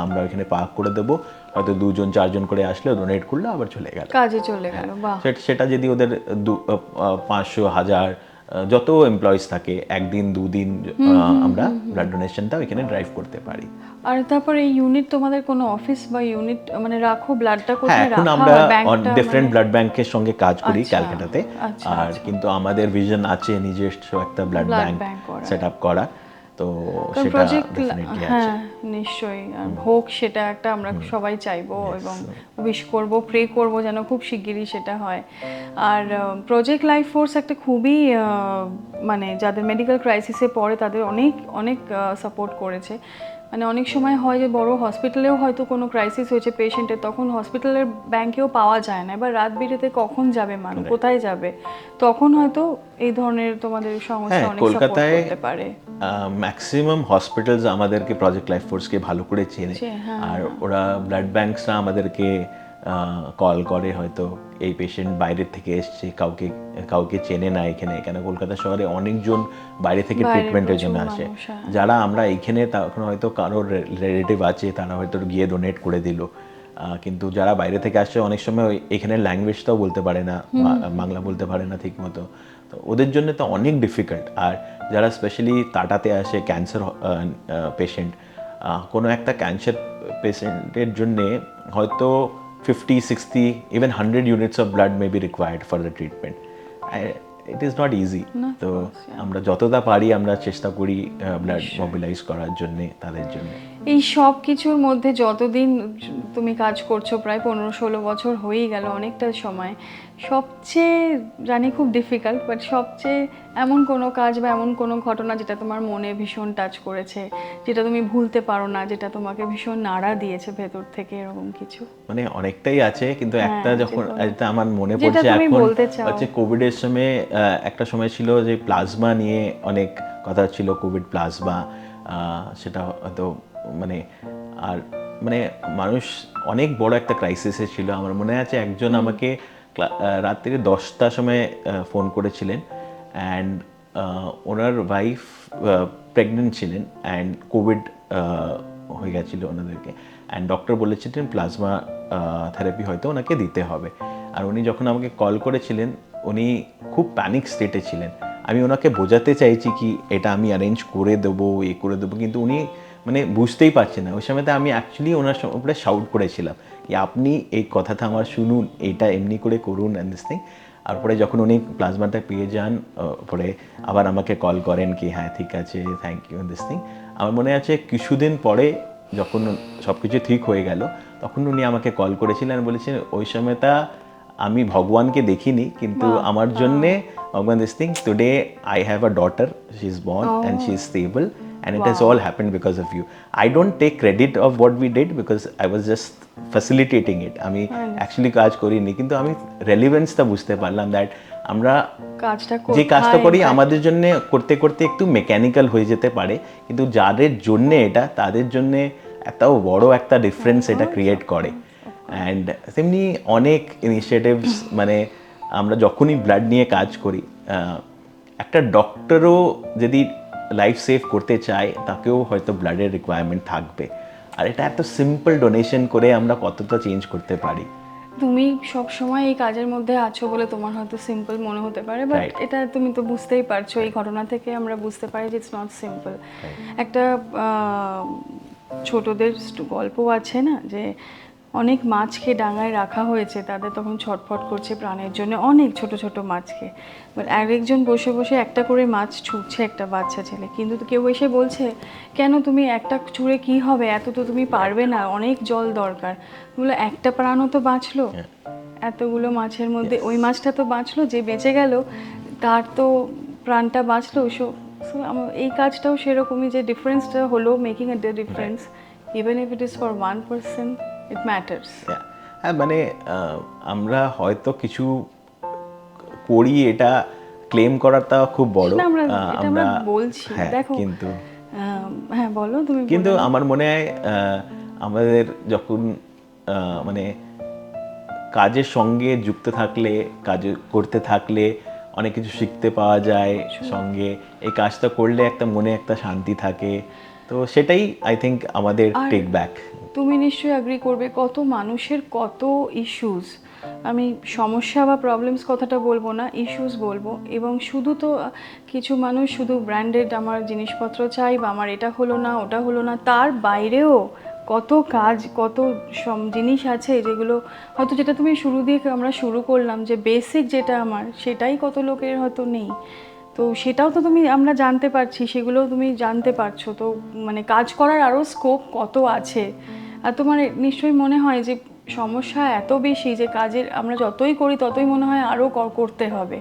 আমরা ওইখানে পার্ক করে দেবো, হয়তো 2-4জন করে আসলে ডোনেট করলে আবার চলে গেল, কাজে চলে গেল। বাহ, সেটা যদি ওদের 500-1000 যত এমপ্লয়িজ থাকে, একদিন 2 দিন আমরা ব্লাড ডোনেশনটা ওইখানে ড্রাইভ করতে পারি। আর তারপর এই ইউনিট তোমাদের কোনো অফিস বা ইউনিট মানে রাখো, ব্লাডটা হ্যাঁ, কোথায় এখন রাখা আমরা হয়? ব্যাংকটা ডিফারেন্ট ব্লাড ব্যাংকের সঙ্গে কাজ করি ক্যালকাটাতে। আচ্ছা, আর কিন্তু আমাদের ভিশন আছে নিজস্ব একটা ব্লাড ব্যাংক সেট আপ করা, তো সেটা প্রজেক্ট, ডেফিনেটলি আছে। হ্যাঁ নিশ্চয়ই, আর হোক সেটা একটা আমরা সবাই চাইবো এবং উইশ করব, প্রে করব যেন খুব শিগগিরই সেটা হয়। আর প্রজেক্ট লাইফ ফোর্স একটা খুবই মানে যাদের মেডিকেল ক্রাইসিসে পড়ে তাদের অনেক অনেক সাপোর্ট করেছে। মানে অনেক সময় হয় যে বড় হসপিটালেও হয়তো কোনো ক্রাইসিস হয়েছে পেশেন্টের, তখন হসপিটালের ব্যাংকেও পাওয়া যায় না, এবার রাত বিরেতে কখন যাবে মানুষ, কোথায় যাবে, তখন হয়তো এই ধরনের তোমাদের সংস্থা অনেক সাপোর্ট করতে পারে। ম্যাক্সিমাম হসপিটালস আমাদেরকে প্রজেক্ট লাইফ ফোর্সকে ভালো করে চেনে, আর ওরা ব্লাড ব্যাংকসরা আমাদেরকে কল করে, হয়তো এই পেশেন্ট বাইরের থেকে এসছে, কাউকে চেনে না এখানে, কেন কলকাতা শহরে অনেকজন বাইরে থেকে ট্রিটমেন্টের জন্য আসে, যারা আমরা এইখানে তখন হয়তো কারোর রিলেটিভ আছে, তারা হয়তো গিয়ে ডোনেট করে দিল, কিন্তু যারা বাইরে থেকে আসছে অনেক সময় এখানে ল্যাঙ্গুয়েজটাও বলতে পারে না, বাংলা বলতে পারে না ঠিক মতো, তো ওদের জন্য তো অনেক ডিফিকাল্ট। আর যারা স্পেশালি টাটাতে আসে ক্যান্সার পেশেন্ট, কোনো একটা ক্যান্সার পেশেন্টের জন্যে হয়তো 50-60 even 100 units of blood may be required for the treatment. It is not easy. তো আমরা যতটা পারি আমরা চেষ্টা করি ব্লাড মোবিলাইজ করার জন্য তাদের জন্য। এই সব কিছুর মধ্যে যতদিন তুমি কাজ করছো, প্রায় 15-16 বছর হয়েই গেল, অনেকটা সময়, সবচেয়ে জানি খুব ডিফিকাল্ট, বাট সবচেয়ে এমন কোনো কাজ বা এমন কোনো ঘটনা যেটা তোমার মনে ভীষণ টাচ করেছে, যেটা তুমি ভুলতে পারো না, যেটা তোমাকে ভীষণ নাড়া দিয়েছে ভেতর থেকে, এরকম কিছু? মানে অনেকটাই আছে, কিন্তু একটা যখন এটা আমার মনে পড়ছে এখন হচ্ছে কোভিডের সময়, একটা সময় ছিল যে প্লাজমা নিয়ে অনেক কথা ছিল, কোভিড প্লাজমা, সেটা হয়তো মানে আর মানে মানুষ অনেক বড় একটা ক্রাইসিসে ছিল। আমার মনে আছে একজন আমাকে রাত্রি 10টার সময় ফোন করেছিলেন, অ্যান্ড ওনার ওয়াইফ প্রেগনেন্ট ছিলেন, অ্যান্ড কোভিড হয়ে গেছিলো ওনাদেরকে, অ্যান্ড ডক্টর বলেছিলেন প্লাজমা থেরাপি হয়তো ওনাকে দিতে হবে। আর উনি যখন আমাকে কল করেছিলেন, উনি খুব প্যানিক স্টেটে ছিলেন। আমি ওনাকে বোঝাতে চাইছি কি এটা আমি অ্যারেঞ্জ করে দেবো, করে দেবো, কিন্তু উনি মানে বুঝতেই পারছেন না। ওই সময়তে আমি অ্যাকচুয়ালি ওনার উপরে শাউট করেছিলাম কি আপনি এই কথাটা আমার শুনুন, এটা এমনি করে করুন অ্যান্ড দিস থিং। তারপরে যখন উনি প্লাজমাটা পেয়ে যান, পরে আবার আমাকে কল করেন কি হ্যাঁ ঠিক আছে, থ্যাংক ইউ দিস থিং। আমার মনে আছে কিছুদিন পরে যখন সব কিছু ঠিক হয়ে গেল, তখন উনি আমাকে কল করেছিলেন, বলেছেন ওই সময়টা আমি ভগবানকে দেখিনি, কিন্তু আমার জন্যে ভগবান this thing, today I have a daughter, she is born and she is stable, and it has all happened because of you. I don't take credit of what we did because I was just facilitating it. আমি actually কাজ করিনি, কিন্তু আমি রেলিভেন্সটা বুঝতে পারলাম that আমরা যে কাজটা করি আমাদের জন্য করতে করতে একটু মেকানিক্যাল হয়ে যেতে পারে, কিন্তু যাদের জন্য এটা তাদের জন্য এত বড় একটা ডিফারেন্স এটা ক্রিয়েট করে। অ্যান্ড তেমনি অনেক ইনিশিয়েটিভস, মানে আমরা যখনই ব্লাড নিয়ে কাজ করি, একটা ডক্টরও যদি লাইফ সেভ করতে চায় তাকেও হয়তো ব্লাডের রিকোয়ারমেন্ট থাকবে, আর এটা এত সিম্পল ডোনেশন করে আমরা কতটা চেঞ্জ করতে পারি। তুমি সব সময় এই কাজের মধ্যে আছো বলে তোমার হয়তো সিম্পল মনে হতে পারে, বাট Right. এটা তুমি তো বুঝতেই পারছো, এই ঘটনা থেকে আমরা বুঝতে পারি যে ইটস নট সিম্পল। একটা ছোটদের গল্প আছে না, যে অনেক মাছকে ডাঙায় রাখা হয়েছে, তাদের তখন ছটফট করছে প্রাণের জন্য, অনেক ছোট ছোট মাছকে, বাট আরেকজন বসে বসে একটা করে মাছ ছুঁড়ছে, একটা বাচ্চা ছেলে, কিন্তু তো কেউ এসে বলছে কেন তুমি একটা ছুঁড়ে কি হবে, এত তো তুমি পারবে না, অনেক জল দরকার। বলে একটা প্রাণও তো বাঁচলো এতগুলো মাছের মধ্যে, ওই মাছটা তো বাঁচলো, যে বেঁচে গেল তার তো প্রাণটা বাঁচলো। সো এই কাজটাও সেরকমই, যে ডিফারেন্সটা হলো making a difference, even if it is for 1%, it matters. হ্যাঁ মানে আমরা হয়তো কিছু করি, এটা ক্লেম করাটা খুব বড়। সেটা আমরা বলছি, হ্যাঁ, দেখো কিন্তু হ্যাঁ বলো তুমি। কিন্তু আমার মনে হয় আমাদের যখন মানে কাজের সঙ্গে যুক্ত থাকলে, কাজ করতে থাকলে অনেক কিছু শিখতে পাওয়া যায় সঙ্গে, এই কাজটা করলে একটা মনে একটা শান্তি থাকে, তো সেটাই আই থিঙ্ক আমাদের টেক ব্যাক। তুমি নিশ্চয়ই অ্যাগ্রি করবে, কত মানুষের কত ইস্যুস, আমি সমস্যা বা প্রবলেমস কথাটা বলবো না, ইস্যুস বলবো। এবং শুধু তো কিছু মানুষ শুধু ব্র্যান্ডেড আমার জিনিসপত্র চাই বা আমার এটা হলো না ওটা হলো না, তার বাইরেও কত কাজ, কত জিনিস আছে যেগুলো হয়তো, যেটা তুমি শুরু দিয়ে আমরা শুরু করলাম, যে বেসিক যেটা আমার, সেটাই কত লোকের হয়তো নেই। তো সেটাও তো আমরা জানতে পারছি, সেগুলোও তুমি জানতে পারছো, তো মানে কাজ করার আরও স্কোপ কত আছে। আর তোমার নিশ্চয়ই মনে হয় যে সমস্যা এত বেশি যে কাজের আমরা যতই করি ততই মনে হয় আরও করতে হবে,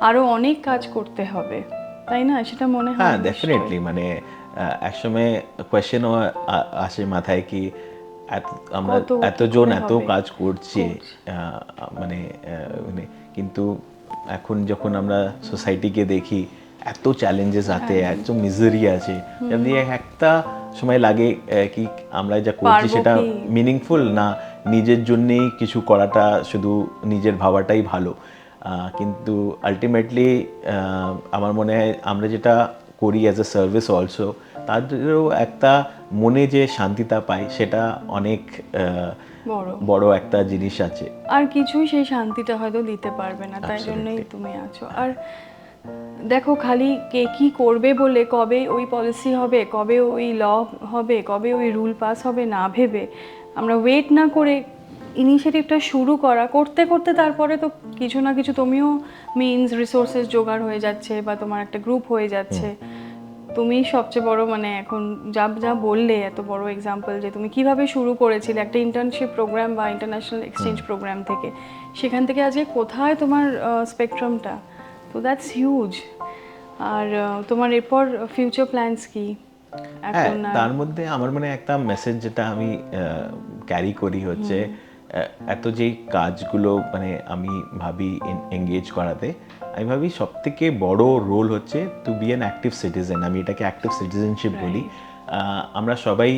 আরও অনেক কাজ করতে হবে, তাই না? সেটা মনে হয়। হ্যাঁ ডেফিনেটলি, মানে একসময় কোয়েশ্চেনও আসে মাথায় কি আমরা এতজন এত কাজ করছি, মানে মানে কিন্তু এখন যখন আমরা সোসাইটিকে দেখি, এত চ্যালেঞ্জেস আছে, এত মিজারি আছে, যদি একটা সময় লাগে কি আমরা যা করছি সেটা মিনিংফুল না, নিজের জন্যেই কিছু করাটা, শুধু নিজের ভাবাটাই ভালো। কিন্তু আলটিমেটলি আমার মনে হয় আমরা যেটা করি অ্যাজ এ সার্ভিস অলসো, তাদেরও একটা মনে যে শান্তিটা পাই, সেটা অনেক বড় একটা জিনিস আছে। আর কিছুই সেই শান্তিটা হয়তো দিতে পারবে না, তাই জন্যই তুমি আছো। আর দেখো, খালি কে কি করবে বলে, কবে ওই পলিসি হবে, কবে ওই ল হবে, কবে ওই রুল পাস হবে না ভেবে আমরা ওয়েট না করে ইনিশিয়েটিভটা শুরু করতে করতে তারপরে তো কিছু না কিছু তুমিও মিনস রিসোর্সেস জোগাড় হয়ে যাচ্ছে, বা তোমার একটা গ্রুপ হয়ে যাচ্ছে। তুমি সবচেয়ে বড়, মানে এখন যা যা বললে, এত বড় এক্সাম্পল যে তুমি কিভাবে শুরু করেছিলে একটা ইন্টার্নশিপ প্রোগ্রাম বা ইন্টারন্যাশনাল এক্সচেঞ্জ প্রোগ্রাম থেকে, সেখান থেকে আজকে কোথায় তোমার স্পেকট্রামটা, তো দ্যাটস হিউজ। আর তোমার এরপর ফিউচার প্ল্যানস কি? হ্যাঁ, তার মধ্যে আমার মনে একটা মেসেজ যেটা আমি ক্যারি করি হচ্ছে, এত যেই কাজগুলো মানে আমি ভাবি এঙ্গেজ করাতে, আমি ভাবি সব থেকে বড় রোল হচ্ছে to be an active citizen. আমি এটাকে অ্যাক্টিভ সিটিজেনশিপ বলি। আমরা সবাই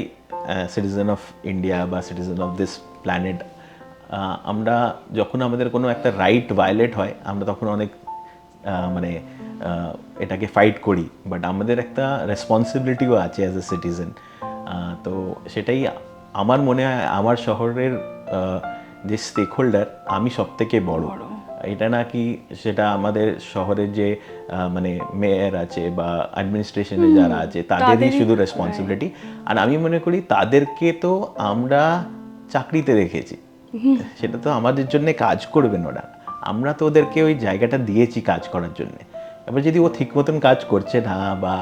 সিটিজেন অফ ইন্ডিয়া বা সিটিজেন অফ দিস প্ল্যানেট। আমরা যখন আমাদের কোনো একটা রাইট ভায়োলেট হয়, আমরা তখন অনেক মানে এটাকে ফাইট করি, বাট আমাদের একটা রেসপন্সিবিলিটিও আছে অ্যাজ এ সিটিজেন। তো সেটাই আমার মনে হয়, আমার শহরের যে স্টেক হোল্ডার, আমি সব থেকে বড়। এটা নাকি সেটা আমাদের শহরের যে মানে মেয়র আছে বা অ্যাডমিনিস্ট্রেশনে যারা আছে, তাদেরই শুধু রেসপন্সিবিলিটি। আর আমি মনে করি তাদেরকে তো আমরা চাকরিতে রেখেছি, সেটা তো আমাদের জন্য কাজ করবেন ওরা, আমরা তো ওদেরকে ওই জায়গাটা দিয়েছি কাজ করার জন্য। এবার যদি ও ঠিক মতন কাজ করছে না, বা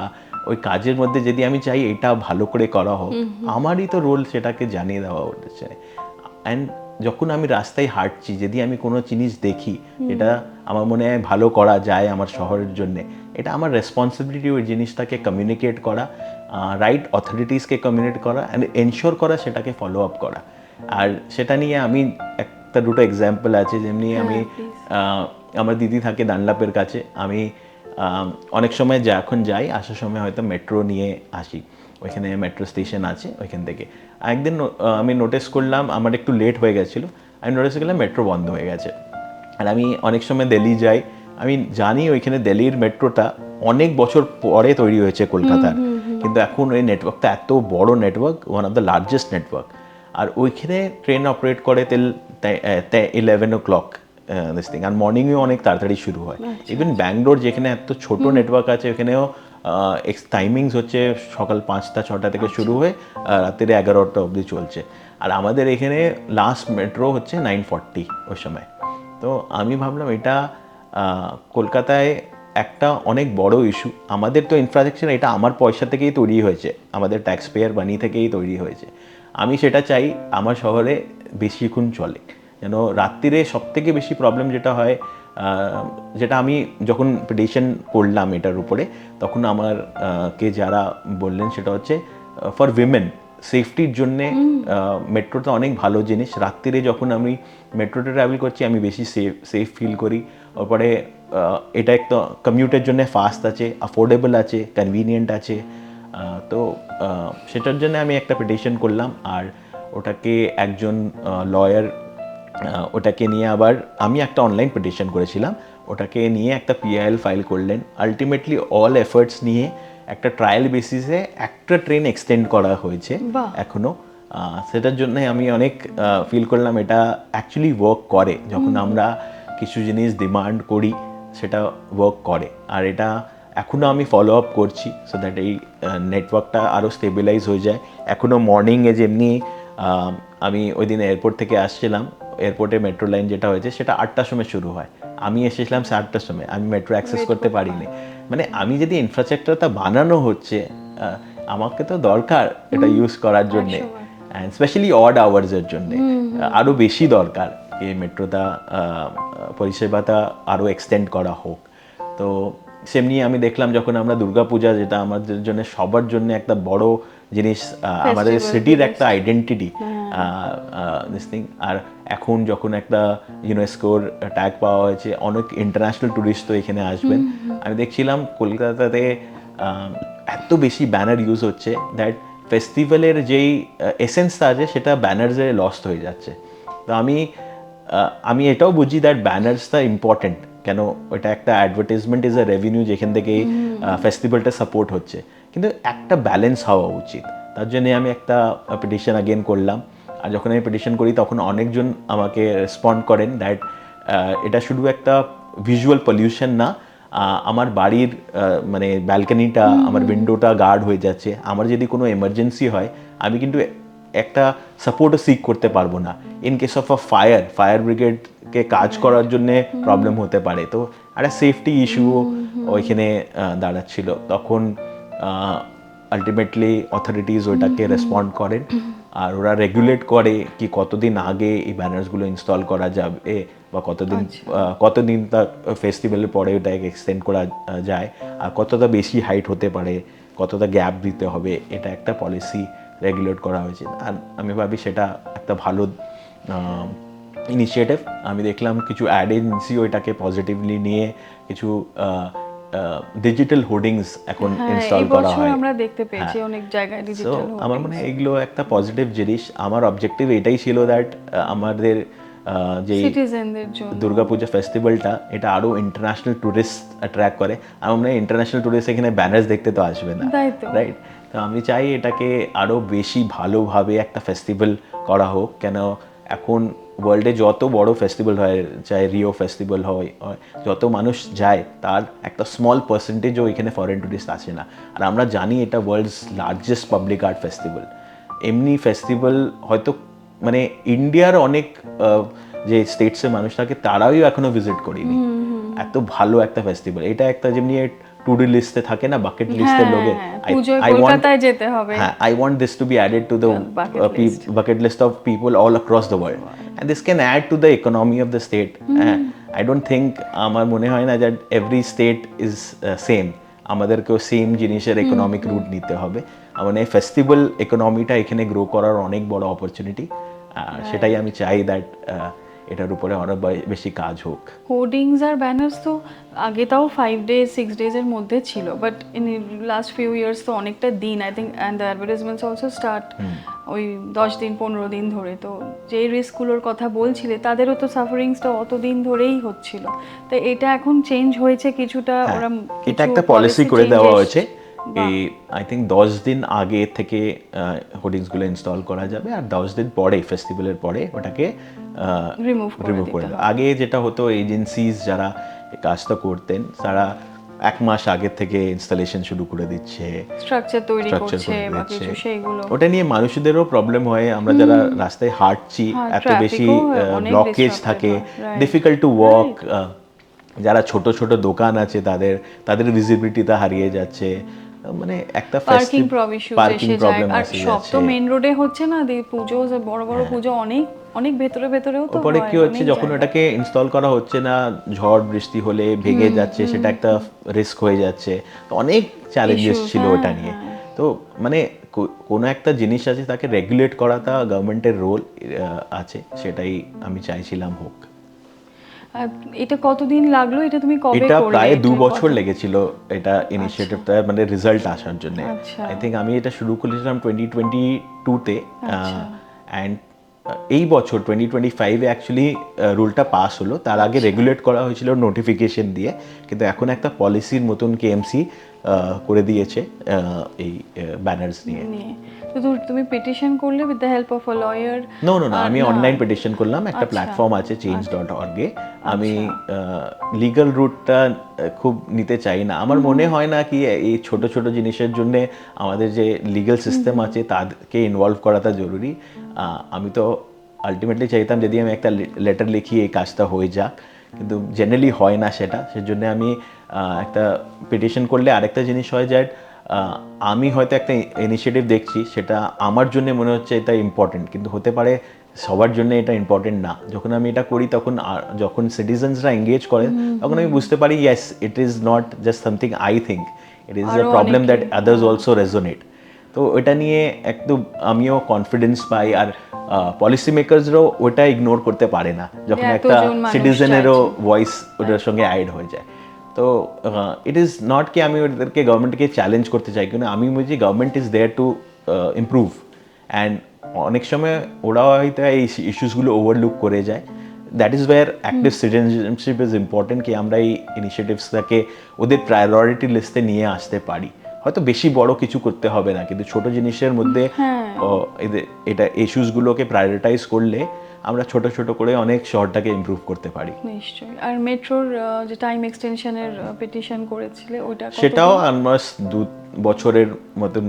ওই কাজের মধ্যে যদি আমি চাই এটা ভালো করে করা হোক, আমারই তো রোল সেটাকে জানিয়ে দেওয়া হচ্ছে। অ্যান্ড যখন আমি রাস্তায় হাঁটছি, যদি আমি কোনো জিনিস দেখি এটা আমার মনে হয় ভালো করা যায় আমার শহরের জন্যে, এটা আমার রেসপন্সিবিলিটি ওই জিনিসটাকে কমিউনিকেট করা, রাইট অথরিটিসকে কমিউনিকেট করা, অ্যান্ড এনশিওর করা, সেটাকে ফলো আপ করা। আর সেটা নিয়ে আমি একটা দুটো এক্সাম্পল আছে, যেমনি আমি আমার দিদি থাকে ডানলাপের কাছে, আমি অনেক সময় এখন যাই, আসার সময় হয়তো মেট্রো নিয়ে আসি, ওইখানে মেট্রো স্টেশন আছে, ওইখান থেকে একদিন আমি নোটিস করলাম আমার একটু লেট হয়ে গেছিলো, আমি নোটিস করলাম মেট্রো বন্ধ হয়ে গেছে। আর আমি অনেক সময় দিল্লি যাই, আমি জানি ওইখানে দিল্লির মেট্রোটা অনেক বছর পরে তৈরি হয়েছে কলকাতার, কিন্তু এখন ওই নেটওয়ার্কটা এত বড় network, one of the largest network. আর ওইখানে ট্রেন অপারেট করে 11 o'clock দিস থিং, আর মর্নিংয়েও অনেক তাড়াতাড়ি শুরু হয়। ইভেন ব্যাঙ্গালোর যেখানে এত ছোট নেটওয়ার্ক আছে ওখানেও টাইমিংস হচ্ছে সকাল 5টা 6টা থেকে শুরু হয়ে রাত্রে 11টা অবধি চলছে। আর আমাদের এখানে লাস্ট মেট্রো হচ্ছে 9:40 ওই সময়। তো আমি ভাবলাম এটা কলকাতায় একটা অনেক বড় ইস্যু। আমাদের তো ইনফ্রাস্ট্রাকচার এটা আমার পয়সা থেকেই তৈরি হয়েছে, আমাদের ট্যাক্স পেয়ার মানি থেকেই তৈরি হয়েছে। আমি সেটা চাই আমার শহরে বেশিক্ষণ চলে। যেন রাত্রিরে সবথেকে বেশি প্রবলেম যেটা হয়, যেটা আমি যখন পিটিশন করলাম এটার উপরে, তখন আমার কে যারা বললেন সেটা হচ্ছে ফর উইমেন সেফটির জন্যে মেট্রোটা অনেক ভালো জিনিস। রাত্রিরে যখন আমি মেট্রোতে ট্রাভেল করছি আমি বেশি সেফ ফিল করি। তারপরে এটা একটা কমিউটের জন্য ফাস্ট আছে, অ্যাফোর্ডেবল আছে, কনভিনিয়েন্ট আছে। তো সেটার জন্য আমি একটা পিটিশন করলাম, আর ওটাকে একজন লয়ার ওটাকে নিয়ে আবার আমি একটা অনলাইন পিটিশন করেছিলাম, ওটাকে নিয়ে একটা পিআইএল ফাইল করলেন। আলটিমেটলি অল এফার্টস নিয়ে একটা ট্রায়াল বেসিসে একটা ট্রেন এক্সটেন্ড করা হয়েছে এখনও। সেটার জন্য আমি অনেক ফিল করলাম এটা অ্যাকচুয়ালি ওয়ার্ক করে। যখন আমরা কিছু জিনিস ডিমান্ড করি সেটা ওয়ার্ক করে, আর এটা এখনও আমি ফলো আপ করছি সো দ্যাট এই নেটওয়ার্কটা আরও স্টেবিলাইজ হয়ে যায়। এখনও মর্নিংয়ে যেমনি আমি ওই দিন এয়ারপোর্ট থেকে আসছিলাম, এয়ারপোর্টে মেট্রো লাইন যেটা হয়েছে সেটা 8টার সময় শুরু হয়, আমি এসেছিলাম 8টার সময়, আমি মেট্রো অ্যাক্সেস করতে পারিনি। মানে আমি যদি ইনফ্রাস্ট্রাকচারটা বানানো হচ্ছে, আমাকে তো দরকার এটা ইউজ করার জন্যে, অ্যান্ড স্পেশালি অড আওয়ার্সের জন্যে আরও বেশি দরকার এই মেট্রোটা পরিষেবাটা আরও এক্সটেন্ড করা হোক। তো সেমনি আমি দেখলাম যখন আমরা দুর্গাপূজা, যেটা আমাদের জন্য সবার জন্য একটা বড় জিনিস, আমাদের সিটির একটা আইডেন্টিটি দিস থিং, আর এখন যখন একটা ইউনেস্কোর ট্যাগ পাওয়া হয়েছে, অনেক ইন্টারন্যাশনাল ট্যুরিস্ট তো এখানে আসবেন। আমি দেখছিলাম কলকাতাতে এত বেশি ব্যানার ইউজ হচ্ছে দ্যাট ফেস্টিভ্যালের যেই এসেন্সটা আছে সেটা ব্যানার্সে লস্ট হয়ে যাচ্ছে। তো আমি এটাও বুঝি দ্যাট ব্যানার্সটা ইম্পর্টেন্ট, কেন ওটা একটা অ্যাডভার্টাইজমেন্ট ইজ আ রেভিনিউ যেখান থেকে ফেস্টিভ্যালটা সাপোর্ট হচ্ছে, কিন্তু একটা ব্যালেন্স হওয়া উচিত। তার জন্যে আমি একটা পিটিশন আগেন করলাম, আর যখন আমি পিটিশন করি তখন অনেকজন আমাকে রেসপন্ড করেন দ্যাট এটা শুধু একটা ভিজুয়াল পলিউশন না, আমার বাড়ির মানে ব্যালকনিটা, আমার উইন্ডোটা গার্ড হয়ে যাচ্ছে। আমার যদি কোনো এমার্জেন্সি হয় আমি কিন্তু একটা সাপোর্টও সিক করতে পারবো না। In case of a fire ব্রিগেডকে কাজ করার জন্য প্রবলেম হতে পারে, তো একটা সেফটি ইস্যুও ওইখানে দাঁড়াচ্ছিল। তখন আলটিমেটলি অথরিটিজ ওইটাকে রেসপন্ড করেন, আর ওরা রেগুলেট করে কি কতদিন আগে এই ব্যানার্সগুলো ইনস্টল করা যাবে, বা কতদিন তা ফেস্টিভ্যালের পরে ওটাকে এক্সটেন্ড করা যায়, আর কতটা বেশি হাইট হতে পারে, কতটা গ্যাপ দিতে হবে, এটা একটা পলিসি রেগুলেট করা হয়েছে। আর আমি ভাবি সেটা একটা ভালো ইনিশিয়েটিভ। আমি দেখলাম কিছু অ্যাড এজেন্সিও এটাকে পজিটিভলি নিয়ে কিছু ডিজিটাল হোর্ডিংস এখন ইনস্টল করা হয়, আমরা দেখতে পেয়েছি অনেক জায়গায় ডিজিটাল হোর্ডিংস। আমার মনে হয় এগুলো একটা পজিটিভ জিনিস। আমার অবজেক্টিভ এটাই ছিল দ্যাট আমাদের যে সিটিজেনদের জন্য দুর্গাপূজা ফেস্টিভ্যালটা এটা আরও ইন্টারন্যাশনাল ট্যুরিস্ট অ্যাট্রাক্ট করে। আমার মনে হয় ইন্টারন্যাশনাল ট্যুরিস্ট এখানে ব্যানার্স দেখতে তো আসবে না, রাইট? তো আমি চাই এটাকে আরও বেশি ভালোভাবে একটা ফেস্টিভ্যাল করা হোক। কেন এখন ওয়ার্ল্ডে যত বড় ফেস্টিভ্যাল হয়, চাहे রিও ফেস্টিভ্যাল হয়, যত মানুষ যায় তার একটা স্মল পার্সেন্টেজও এখানে ফরেন ট্যুরিস্ট আসে না। আর আমরা জানি এটা world's largest public art festival. এমনি ফেস্টিভ্যাল হয়তো মানে ইন্ডিয়ার অনেক যে স্টেটসের মানুষ থাকে তারাও এখনো ভিজিট করিনি। এত ভালো একটা ফেস্টিভ্যাল, এটা একটা যেমনি টু ডু লিস্টে থাকে না, বাকেট লিস্টের লোকের, I want this to be added to the bucket list of people all across the world, and this can add to the economy of the state. I don't think আমার মনে হয় না that every state is same, আমাদেরকেও same জিনিসের economic root নিতে হবে। মানে festival ইকোনমিটা এখানে গ্রো করার অনেক বড় অপরচুনিটি, সেটাই আমি চাই দ্যাট এটার উপরে অনেক বেশি কাজ হোক। হোর্ডিংস আর ব্যানার্স তো আগে তাও 5 days 6 days এর মধ্যে ছিল, but in last few years তো অনেকটা দিন, I think, and the advertisements also start ওই 10 দিন 15 দিন ধরে। তো যেই রিস্কগুলোর কথা বলছিলে তাদেরও তো সাফারিংসটা অত দিন ধরেই হচ্ছিল। তো এটা এখন চেঞ্জ হয়েছে কিছুটা, ওরা এটা একটা পলিসি করে দেওয়া হয়েছে এই আই থিঙ্ক 10 দিন আগে থেকে হোর্ডিংসগুলো ইনস্টল করা যাবে, আর 10 দিন পরে ফেস্টিভ্যালের পরে ওটাকে রিমুভ করে রিমুভ করে দিতে দেবে। হবে। আগে যেটা হতো এজেন্সিজ যারা এই কাজটা করতেন তারা 1 মাস আগের থেকে ইনস্টলেশন শুরু করে দিচ্ছে, স্ট্রাকচার তৈরি স্ট্রাকচার করছে করে বা দিচ্ছে। কিছু সেইগুলো। ওটা নিয়ে মানুষদেরও প্রবলেম হয়, আমরা যারা রাস্তায় হাঁটছি হ্যাঁ, এত বেশি traffic-ও অনেক ব্লকেজ disrupted থাকে, হয়, right. ডিফিকাল্ট টু ওয়াক, যারা ছোট ছোট দোকান আছে তাদের ভিজিবিলিটিটা হারিয়ে যাচ্ছে, মানে একটা পার্কিং প্রবলেম পার্কিং এসে যায়, প্রবলেম আর এসে সব যাচ্ছে। তো মেইন রোডে হচ্ছে না, পুজো যে বড় বড় পুজো অনেক অনেক ভেতরে ভেতরেও তো ওপরে হয়, কি হচ্ছে, অনেক যখন জায়গায়। ওটাকে ইনস্টল করা হচ্ছে না, ঝড় বৃষ্টি হলে ভেঙে যাচ্ছে, সেটা একটা রিস্ক হয়ে যাচ্ছে। তো অনেক চ্যালেঞ্জেস Issues, ছিল হ্যাঁ, ওটা নিয়ে। হ্যাঁ। তো মানে কোনো একটা জিনিস আছে তাকে রেগুলেট করাটা গভর্নমেন্টের রোল আছে, সেটাই আমি চাইছিলাম হোক। আর এটা কতদিন লাগলো, এটা তুমি কবে এটা করলে? প্রায় 2 এটা বছর কত- লেগেছিল এটা ইনিশিয়েটিভটা মানে রেজাল্ট আসার জন্য। আচ্ছা। আই থিঙ্ক আমি এটা শুরু করেছিলাম 2022-তে, আচ্ছা। অ্যান্ড এই বছর 2025-এ অ্যাকচুয়ালি রুলটা পাস হলো। তার আগে আচ্ছা। রেগুলেট করা হয়েছিল নোটিফিকেশন দিয়ে, কিন্তু এখন একটা পলিসির মতন কেএমসি করে দিয়েছে এই ব্যানার্স নিয়ে। নিয়ে তো তুমি পিটিশন করলে with the help of a lawyer? No no না, আমি অনলাইন পিটিশন করলাম, একটা আচ্ছা। প্ল্যাটফর্ম আছে change.org এ। আমি লিগ্যাল রুটটা খুব নিতে চাই না, আমার মনে হয় না কি এই ছোট ছোট জিনিসের জন্য আমাদের যে লিগ্যাল সিস্টেম আছে তাদেরকে ইনভলভ করাটা জরুরি। আমি তো আলটিমেটলি চাইতাম যদি আমি একটা লেটার লিখি এই কাজটা হয়ে যাক, কিন্তু জেনারেলি হয় না সেটা। সেজন্য আমি একটা পিটিশন করলে আরেকটা জিনিস হয় যে আমি হয়তো একটা ইনিশিয়েটিভ দেখছি, সেটা আমার জন্য মনে হচ্ছে এটা ইম্পর্টেন্ট, কিন্তু হতে পারে সবার জন্য এটা ইম্পর্টেন্ট না। যখন আমি এটা করি তখন যখন সিটিজেন্সরা এঙ্গেজ করে তখন আমি বুঝতে পারি yes it is not just something I think, it is a আরো প্রবলেম দ্যাট অনেকে, আদার্স অলসো রেজোনেট। তো ওটা নিয়ে একদম আমিও কনফিডেন্স পাই, আর পলিসি মেকার্সরাও ওটা ইগনোর করতে পারে না যখন একটা এতজন মানুষ সিটিজেনেরও চাইছে। ভয়েস ওটার সঙ্গে অ্যাড হয়ে যায়। তো ইট ইজ নট কি আমি ওদেরকে গভর্নমেন্টকে চ্যালেঞ্জ করতে চাই, কিন্তু আমি বুঝি government is there to improve, and অনেক সময় ওরা হয়তো এই ইস্যুসগুলো ওভারলুক করে যায়। That is where active citizenship is important, কি আমরা এই ইনিশিয়েটিভসটাকে ওদের প্রায়োরিটি লিস্টে নিয়ে আসতে পারি। হয়তো বেশি বড় কিছু করতে হবে না, কিন্তু ছোট জিনিসের মধ্যে এটা ইস্যুসগুলোকে প্রায়োরিটাইজ করলে আমরা ছোট ছোট করে অনেক শহরটাকে ইমপ্রুভ করতে পারি। নিশ্চয়ই। আর মেট্রোর যে টাইম এক্সটেনশনের পিটিশন করেছিলে ওইটা কতদিন? সেটাও অলমোস্ট 2 বছরের মতন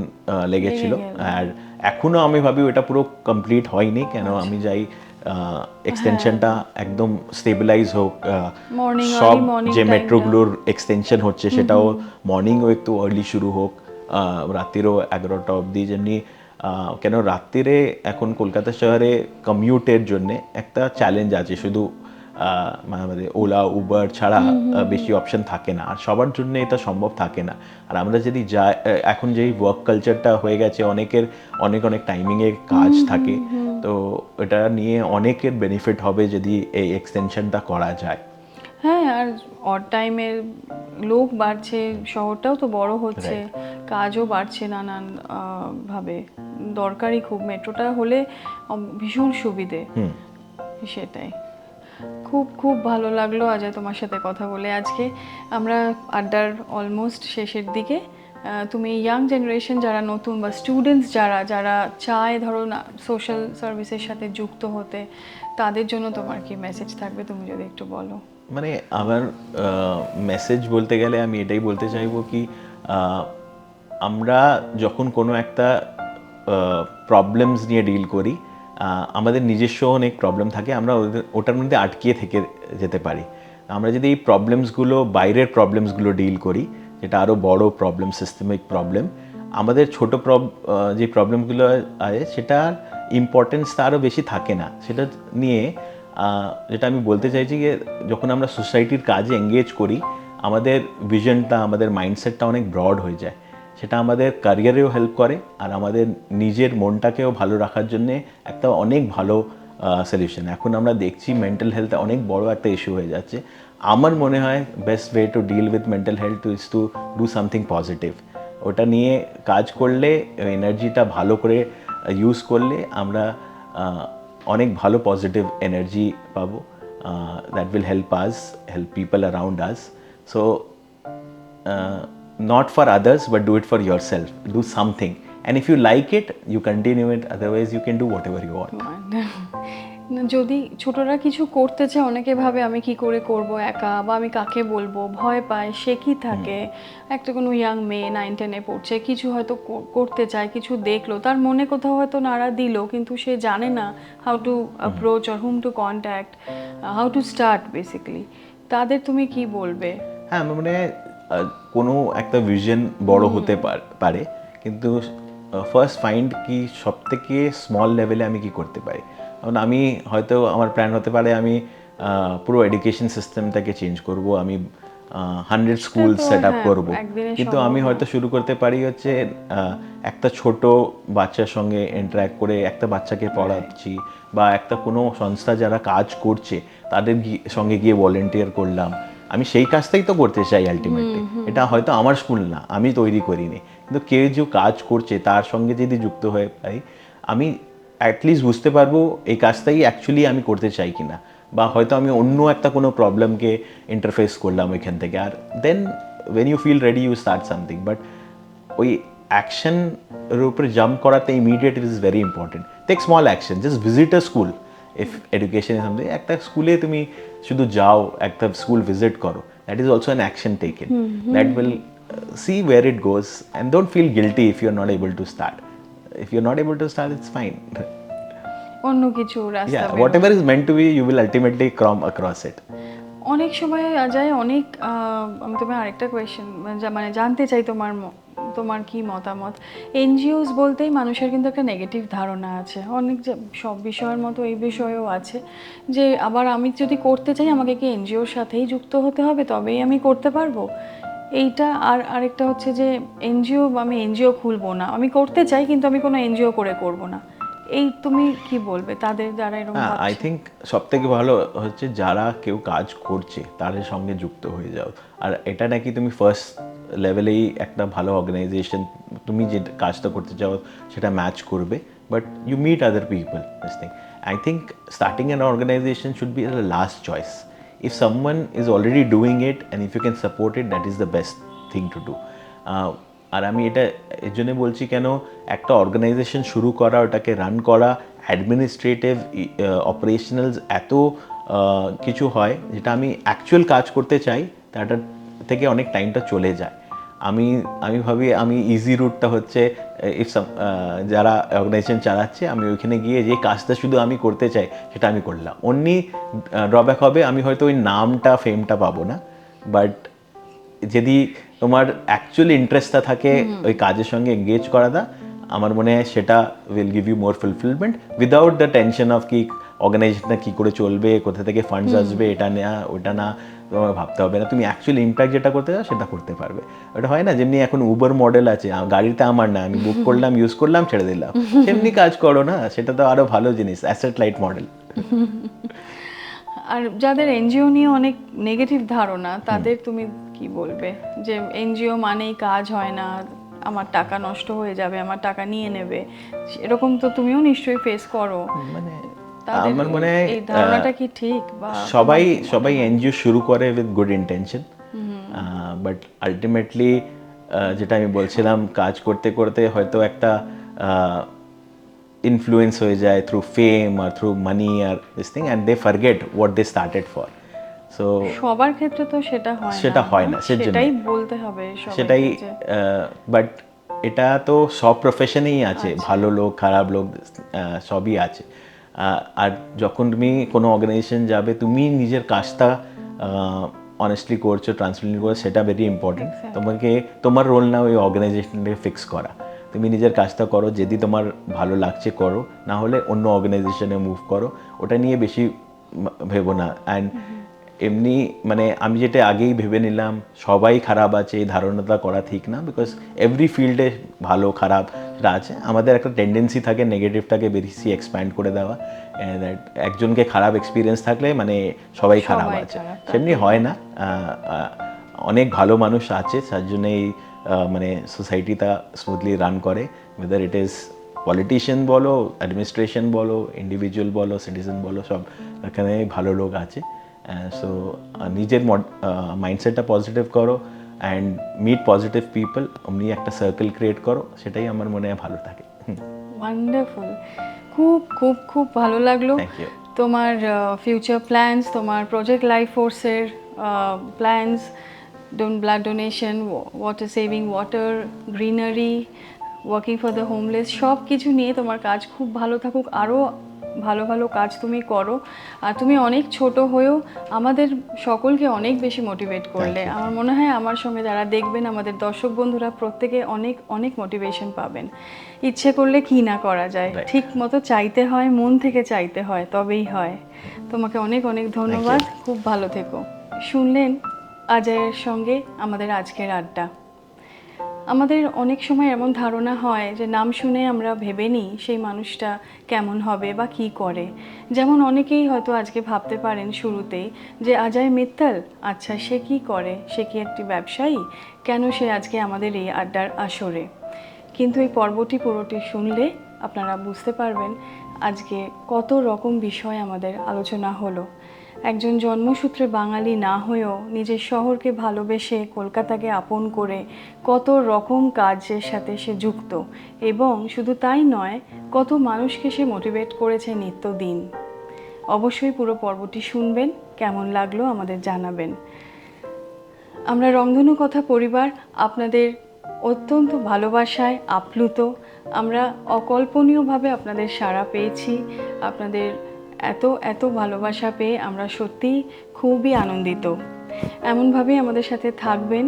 লেগেছিল, লেগে গেল। আর এখনো আমি ভাবি ওটা পুরো কমপ্লিট হয়নি, কেন আমি যাই এক্সটেনশনটা একদম স্টেবিলাইজ হোক। Morning সব early morning যে time-টা। মেট্রোগুলোর এক্সটেনশন হচ্ছে সেটাও মর্নিংও একটু আর্লি শুরু হোক, রাত্রিরও 11টা অবধি। যেমনি কেন রাত্রিরে এখন কলকাতা শহরে কমিউটের জন্য একটা চ্যালেঞ্জ আছে, শুধু আমাদের ওলা উবার ছাড়া বেশি অপশন থাকে না, আর সবার জন্য এটা সম্ভব থাকে না। আর আমরা যদি যাই, এখন যেই ওয়ার্ক কালচারটা হয়ে গেছে, অনেকের অনেক অনেক টাইমিংয়ে কাজ থাকে, তো এটা নিয়ে অনেকের বেনিফিট হবে যদি এই এক্সটেনশনটা করা যায়। হ্যাঁ, আর অড টাইমের লোক বাড়ছে, শহরটাও তো বড় হচ্ছে, কাজও বাড়ছে নানান ভাবে। দরকারি খুব, মেট্রোটা হলে ভীষণ সুবিধে। সেটাই। খুব খুব ভালো লাগলো অজয় তোমার সাথে কথা বলে আজকে। আমরা আড্ডার অলমোস্ট শেষের দিকে। তুমি ইয়াং জেনারেশন যারা নতুন বা স্টুডেন্টস যারা যারা চায় ধরো না সোশ্যাল সার্ভিসের সাথে যুক্ত হতে, তাদের জন্য তোমার কি মেসেজ থাকবে, তুমি যদি একটু বলো। মানে আমার মেসেজ বলতে গেলে আমি এটাই বলতে চাইবো কি, আমরা যখন কোনো একটা প্রবলেমস নিয়ে ডিল করি, আমাদের নিজস্ব অনেক প্রবলেম থাকে, আমরা ওটার মধ্যে আটকিয়ে থেকে যেতে পারি। আমরা যদি এই প্রবলেমসগুলো, বাইরের প্রবলেমসগুলো ডিল করি, যেটা আরও বড় প্রবলেম, সিস্টেমিক প্রবলেম, আমাদের ছোট যে প্রবলেমগুলো আছে সেটার ইম্পর্টেন্সটা আরও বেশি থাকে না। সেটা নিয়ে যেটা আমি বলতে চাইছি যে যখন আমরা সোসাইটির কাজে এঙ্গেজ করি, আমাদের ভিশনটা, আমাদের মাইন্ডসেটটা অনেক ব্রড হয়ে যায়। সেটা আমাদের ক্যারিয়ারেও হেল্প করে, আর আমাদের নিজের মনটাকেও ভালো রাখার জন্যে একটা অনেক ভালো সলিউশন। এখন আমরা দেখছি মেন্টাল হেলথ অনেক বড় একটা ইস্যু হয়ে যাচ্ছে। আমার মনে হয় best way to deal with mental health is to do something positive. ওটা নিয়ে কাজ করলে, এনার্জিটা ভালো করে ইউজ করলে আমরা অনেক ভালো পজিটিভ এনার্জি পাবো, that will help us, help people around us. So not for others but do it for yourself, do something, and if you like it you continue it, otherwise you can do whatever you want. না, যদি ছোটরা কিছু করতে চায় অনেকে ভাবে আমি কি করে করব একা, বা আমি কাকে বলবো, ভয় পায়, সে কি থাকে। একটা কোনো ইয়াং মেয়ে 9-10-এ পড়ছে, কিছু হয়তো করতে চায়, কিছু দেখলো, তার মনে কোথাও হয়তো নাড়া দিল, কিন্তু সে জানে না how to approach or hmm to contact, how to start basically, তাদের তুমি কি বলবে? হ্যাঁ, আমার মনে হয় কোনো একটা ভিশন বড় হতে পারে, কিন্তু ফার্স্ট ফাইন্ড কি সব থেকে স্মল লেভেলে আমি কি করতে পারি। কারণ আমি হয়তো আমার প্ল্যান হতে পারে আমি পুরো এডুকেশন সিস্টেমটাকে চেঞ্জ করব, আমি 100 স্কুল সেট আপ করবো, কিন্তু আমি হয়তো শুরু করতে পারি হচ্ছে একটা ছোট বাচ্চার সঙ্গে ইন্টারাক্ট করে একটা বাচ্চাকে পড়াচ্ছি, বা একটা কোনো সংস্থা যারা কাজ করছে তাদের সঙ্গে গিয়ে ভলেন্টিয়ার করলাম। আমি সেই কাজটাই তো করতে চাই আলটিমেটলি। এটা হয়তো আমার স্কুল না, আমি তৈরি করিনি, কিন্তু কেউ যে কাজ করছে তার সঙ্গে যদি যুক্ত হয়ে পাই, আমি অ্যাটলিস্ট বুঝতে পারবো এই কাজটাই অ্যাকচুয়ালি আমি করতে চাই কিনা, বা হয়তো আমি অন্য একটা কোনো প্রবলেমকে ইন্টারফেস করলাম ওইখান থেকে। আর then when you feel ready you start something, but ওই অ্যাকশনের উপরে জাম্প করাতে immediate it is very important. Take small action, just visit a school if education is something. একটা স্কুলে তুমি শুধু যাও, একটা স্কুল ভিজিট করো, that is also an action taken, that will see where it goes, and don't feel guilty if you're not able to start. If you're not able to start, it's fine. অন্য কিছু রাস্তা Yeah, whatever is meant to be, you will ultimately come across it. অনেক সময় যায় অনেক আমি তোমার আরেকটা কোয়েশ্চেন মানে জানতে চাই তোমার কি মতামত। এনজিওস বলতেই মানুষের কিন্তু একটা নেগেটিভ ধারণা আছে, অনেক যে সব বিষয়ের মতো এই বিষয়েও আছে, যে আবার আমি যদি করতে চাই আমাকে কি এনজিওর সাথেই যুক্ত হতে হবে তবেই আমি করতে পারবো, এইটা। আর আরেকটা হচ্ছে যে এনজিও, আমি এনজিও খুলবো না, আমি করতে চাই কিন্তু আমি কোনো এনজিও করে করব না, এই তুমি কি বলবে তাদের যারা এরকম হ্যাঁ, আই থিঙ্ক সব থেকে ভালো হচ্ছে যারা কেউ কাজ করছে তাদের সঙ্গে যুক্ত হয়ে যাও। আর এটা নাকি তুমি ফার্স্ট লেভেলেই একটা ভালো অর্গানাইজেশন, তুমি যে কাজটা করতে চাও সেটা ম্যাচ করবে, but you meet other people, this thing. I think starting an organization should be the last choice. If someone is already doing it and if you can support it, that is the best thing to do. আর আমি এটা এর জন্য বলছি, কেন একটা organisation শুরু করা, ওটাকে রান করা, অ্যাডমিনিস্ট্রেটিভ অপারেশনালস এত কিছু হয়, যেটা আমি অ্যাকচুয়াল কাজ করতে চাই তাটার থেকে অনেক টাইমটা চলে যায়। আমি ভাবি আমি ইজি রুটটা হচ্ছে ইফ যারা অর্গানাইজেশন চালাচ্ছে, আমি ওইখানে গিয়ে যে কাজটা শুধু আমি করতে চাই সেটা আমি করলাম। অনলি ড্রব্যাক হবে আমি হয়তো ওই নামটা ফেমটা পাবো না, বাট যদি তোমার অ্যাকচুয়ালি ইন্টারেস্টটা থাকে ওই কাজের সঙ্গে এঙ্গেজ করাটা, আমার মনে হয় সেটা will give you more fulfillment without the tension of কি অর্গানাইজেশনটা কী করে চলবে, কোথা থেকে ফান্ডস আসবে, এটা না ওটা না, তোমার ভাবতে হবে না। তুমি অ্যাকচুয়ালি ইম্প্যাক্ট যেটা করতে চাও সেটা করতে পারবে। ওটা হয় না যেমনি এখন উবার মডেল আছে, গাড়িতে আমার না, আমি বুক করলাম, ইউজ করলাম, ছেড়ে দিলাম, সেমনি কাজ করো না, সেটা তো আরও ভালো জিনিস, অ্যাসেট লাইট মডেল। আর যাদের এনজিও নিয়ে অনেক নেগেটিভ ধারণা, তাদের তুমি কি বলবে যে এনজিও মানেই কাজ হয় না, আমার টাকা নষ্ট হয়ে যাবে, আমার টাকা নিয়ে নেবে, এরকম তো তুমিও নিশ্চয়ই ফেস করো। মানে তাদের আমার মনে হয় এই ধারণাটা কি ঠিক, বা সবাই এনজিও শুরু করে with good intention, but ultimately যেটা আমি বলছিলাম, কাজ করতে করতে হয়তো একটা ইনফ্লুয়েন্স হয়ে যায় থ্রু ফেম আর থ্রু মানি আর this thing, and they forget what they started for. So সবার ক্ষেত্রে তো সেটা হয় না, সেটাই বলতে হবে, সেটাই। বাট এটা তো সব প্রফেশনেই আছে, ভালো লোক খারাপ লোক সবই আছে। আর যখন তুমি কোনো অর্গানাইজেশন যাবে, তুমি নিজের কাজটা অনেস্টলি করছো, ট্রান্সপারেন্টলি করছো, সেটা ভেরি ইম্পর্টেন্ট। তোমাকে তোমার রোল না ওই অর্গানাইজেশনটাকে ফিক্স করা, তুমি নিজের কাজটা করো, যদি তোমার ভালো লাগছে করো, না হলে অন্য অর্গানাইজেশনে মুভ করো, ওটা নিয়ে বেশি ভেবো না। অ্যান্ড এমনি মানে আমি যেটা আগেই ভেবে নিলাম সবাই খারাপ আছে, এই ধারণাটা করা ঠিক না, বিকজ এভরি ফিল্ডে ভালো খারাপ সেটা আছে। আমাদের একটা টেন্ডেন্সি থাকে নেগেটিভটাকে বেশি এক্সপ্যান্ড করে দেওয়া, একজনকে খারাপ এক্সপিরিয়েন্স থাকলে মানে সবাই খারাপ আছে, সেমনি হয় না। অনেক ভালো মানুষ আছে যার জন্যই মানে সোসাইটিটা স্মুথলি রান করে, ওয়েদার ইট ইজ পলিটিশিয়ান বলো, অ্যাডমিনিস্ট্রেশন বলো, ইন্ডিভিজুয়াল বলো, সিটিজেন বলো, সব এখানে ভালো লোক আছে। সো নিজের মাইন্ডসেটটা পজিটিভ করো, অ্যান্ড মিট পজিটিভ পিপল, অমনি একটা সার্কেল ক্রিয়েট করো, সেটাই আমার মনে হয় ভালো থাকে। ওয়ান্ডারফুল, খুব খুব খুব ভালো লাগলো। Thank you. তোমার ফিউচার প্ল্যানস, তোমার প্রজেক্ট লাইফ ফোর্সের plans, blood donation, water saving water, greenery, working for the homeless, সব কিছু নিয়ে তোমার কাজ খুব ভালো থাকুক, আরও ভালো ভালো কাজ তুমি করো। আর তুমি অনেক ছোট হয়েও আমাদের সকলকে অনেক বেশি মোটিভেট করলে। Thank you. আমার মনে হয় আমার সঙ্গে যারা দেখবেন, আমাদের দর্শক বন্ধুরা প্রত্যেকে অনেক অনেক মোটিভেশন পাবেন। ইচ্ছে করলে কি না করা যায়, Right. ঠিক মতো চাইতে হয়, মন থেকে চাইতে হয়, তবেই হয়। তোমাকে অনেক অনেক ধন্যবাদ, খুব ভালো থেকো। শুনলেন অজয়ের সঙ্গে আমাদের আজকের আড্ডা। আমাদের অনেক সময় এমন ধারণা হয় যে নাম শুনে আমরা ভেবে নিই সেই মানুষটা কেমন হবে বা কী করে। যেমন অনেকেই হয়তো আজকে ভাবতে পারেন শুরুতেই যে অজয় মিত্তল, আচ্ছা সে কী করে, সে কি একটি ব্যবসায়ী, কেন সে আজকে আমাদের এই আড্ডার আসরে। কিন্তু এই পর্বটি পুরোটি শুনলে আপনারা বুঝতে পারবেন আজকে কত রকম বিষয় আমাদের আলোচনা হলো। একজন জন্মসূত্রে বাঙালি না হয়েও নিজের শহরকে ভালোবেসে কলকাতাকে আপন করে কত রকম কাজের সাথে সে যুক্ত, এবং শুধু তাই নয়, কত মানুষকে সে মোটিভেট করেছে নিত্যদিন। অবশ্যই পুরো পর্বটি শুনবেন, কেমন লাগলো আমাদের জানাবেন। আমরা রংধনু কথা পরিবার আপনাদের অত্যন্ত ভালোবাসায় আপ্লুত। আমরা অকল্পনীয়ভাবে আপনাদের সাড়া পেয়েছি। আপনাদের এত এত ভালোবাসা পেয়ে আমরা সত্যিই খুবই আনন্দিত। এমনভাবেই আমাদের সাথে থাকবেন,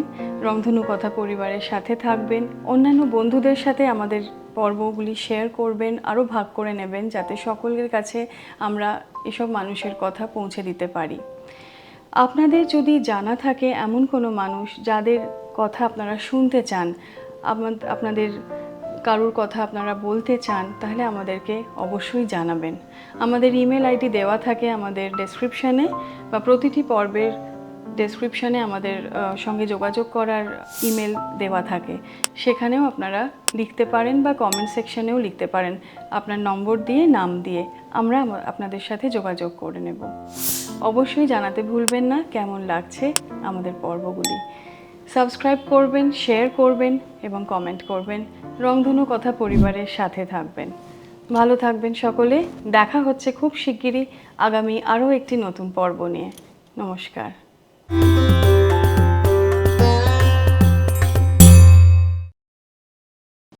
রংধনু কথা পরিবারের সাথে থাকবেন, অন্যান্য বন্ধুদের সাথে আমাদের পর্বগুলি শেয়ার করবেন, আরও ভাগ করে নেবেন, যাতে সকলের কাছে আমরা এসব মানুষের কথা পৌঁছে দিতে পারি। আপনাদের যদি জানা থাকে এমন কোনো মানুষ যাদের কথা আপনারা শুনতে চান, আপনাদের কারোর কথা আপনারা বলতে চান, তাহলে আমাদেরকে অবশ্যই জানাবেন। আমাদের ইমেল আইডি দেওয়া থাকে আমাদের ডেসক্রিপশানে, বা প্রতিটি পর্বের ডেসক্রিপশানে আমাদের সঙ্গে যোগাযোগ করার ইমেল দেওয়া থাকে। সেখানেও আপনারা লিখতে পারেন বা কমেন্ট সেকশানেও লিখতে পারেন আপনার নম্বর দিয়ে, নাম দিয়ে। আমরা আপনাদের সাথে যোগাযোগ করে নেব। অবশ্যই জানাতে ভুলবেন না কেমন লাগছে আমাদের পর্বগুলি। সাবস্ক্রাইব করবেন, শেয়ার করবেন এবং কমেন্ট করবেন। রংধনু কথা পরিবারের সাথে থাকবেন। ভালো থাকবেন সকলে। দেখা হচ্ছে খুব শিগগিরই আগামী আরও একটি নতুন পর্ব নিয়ে। নমস্কার।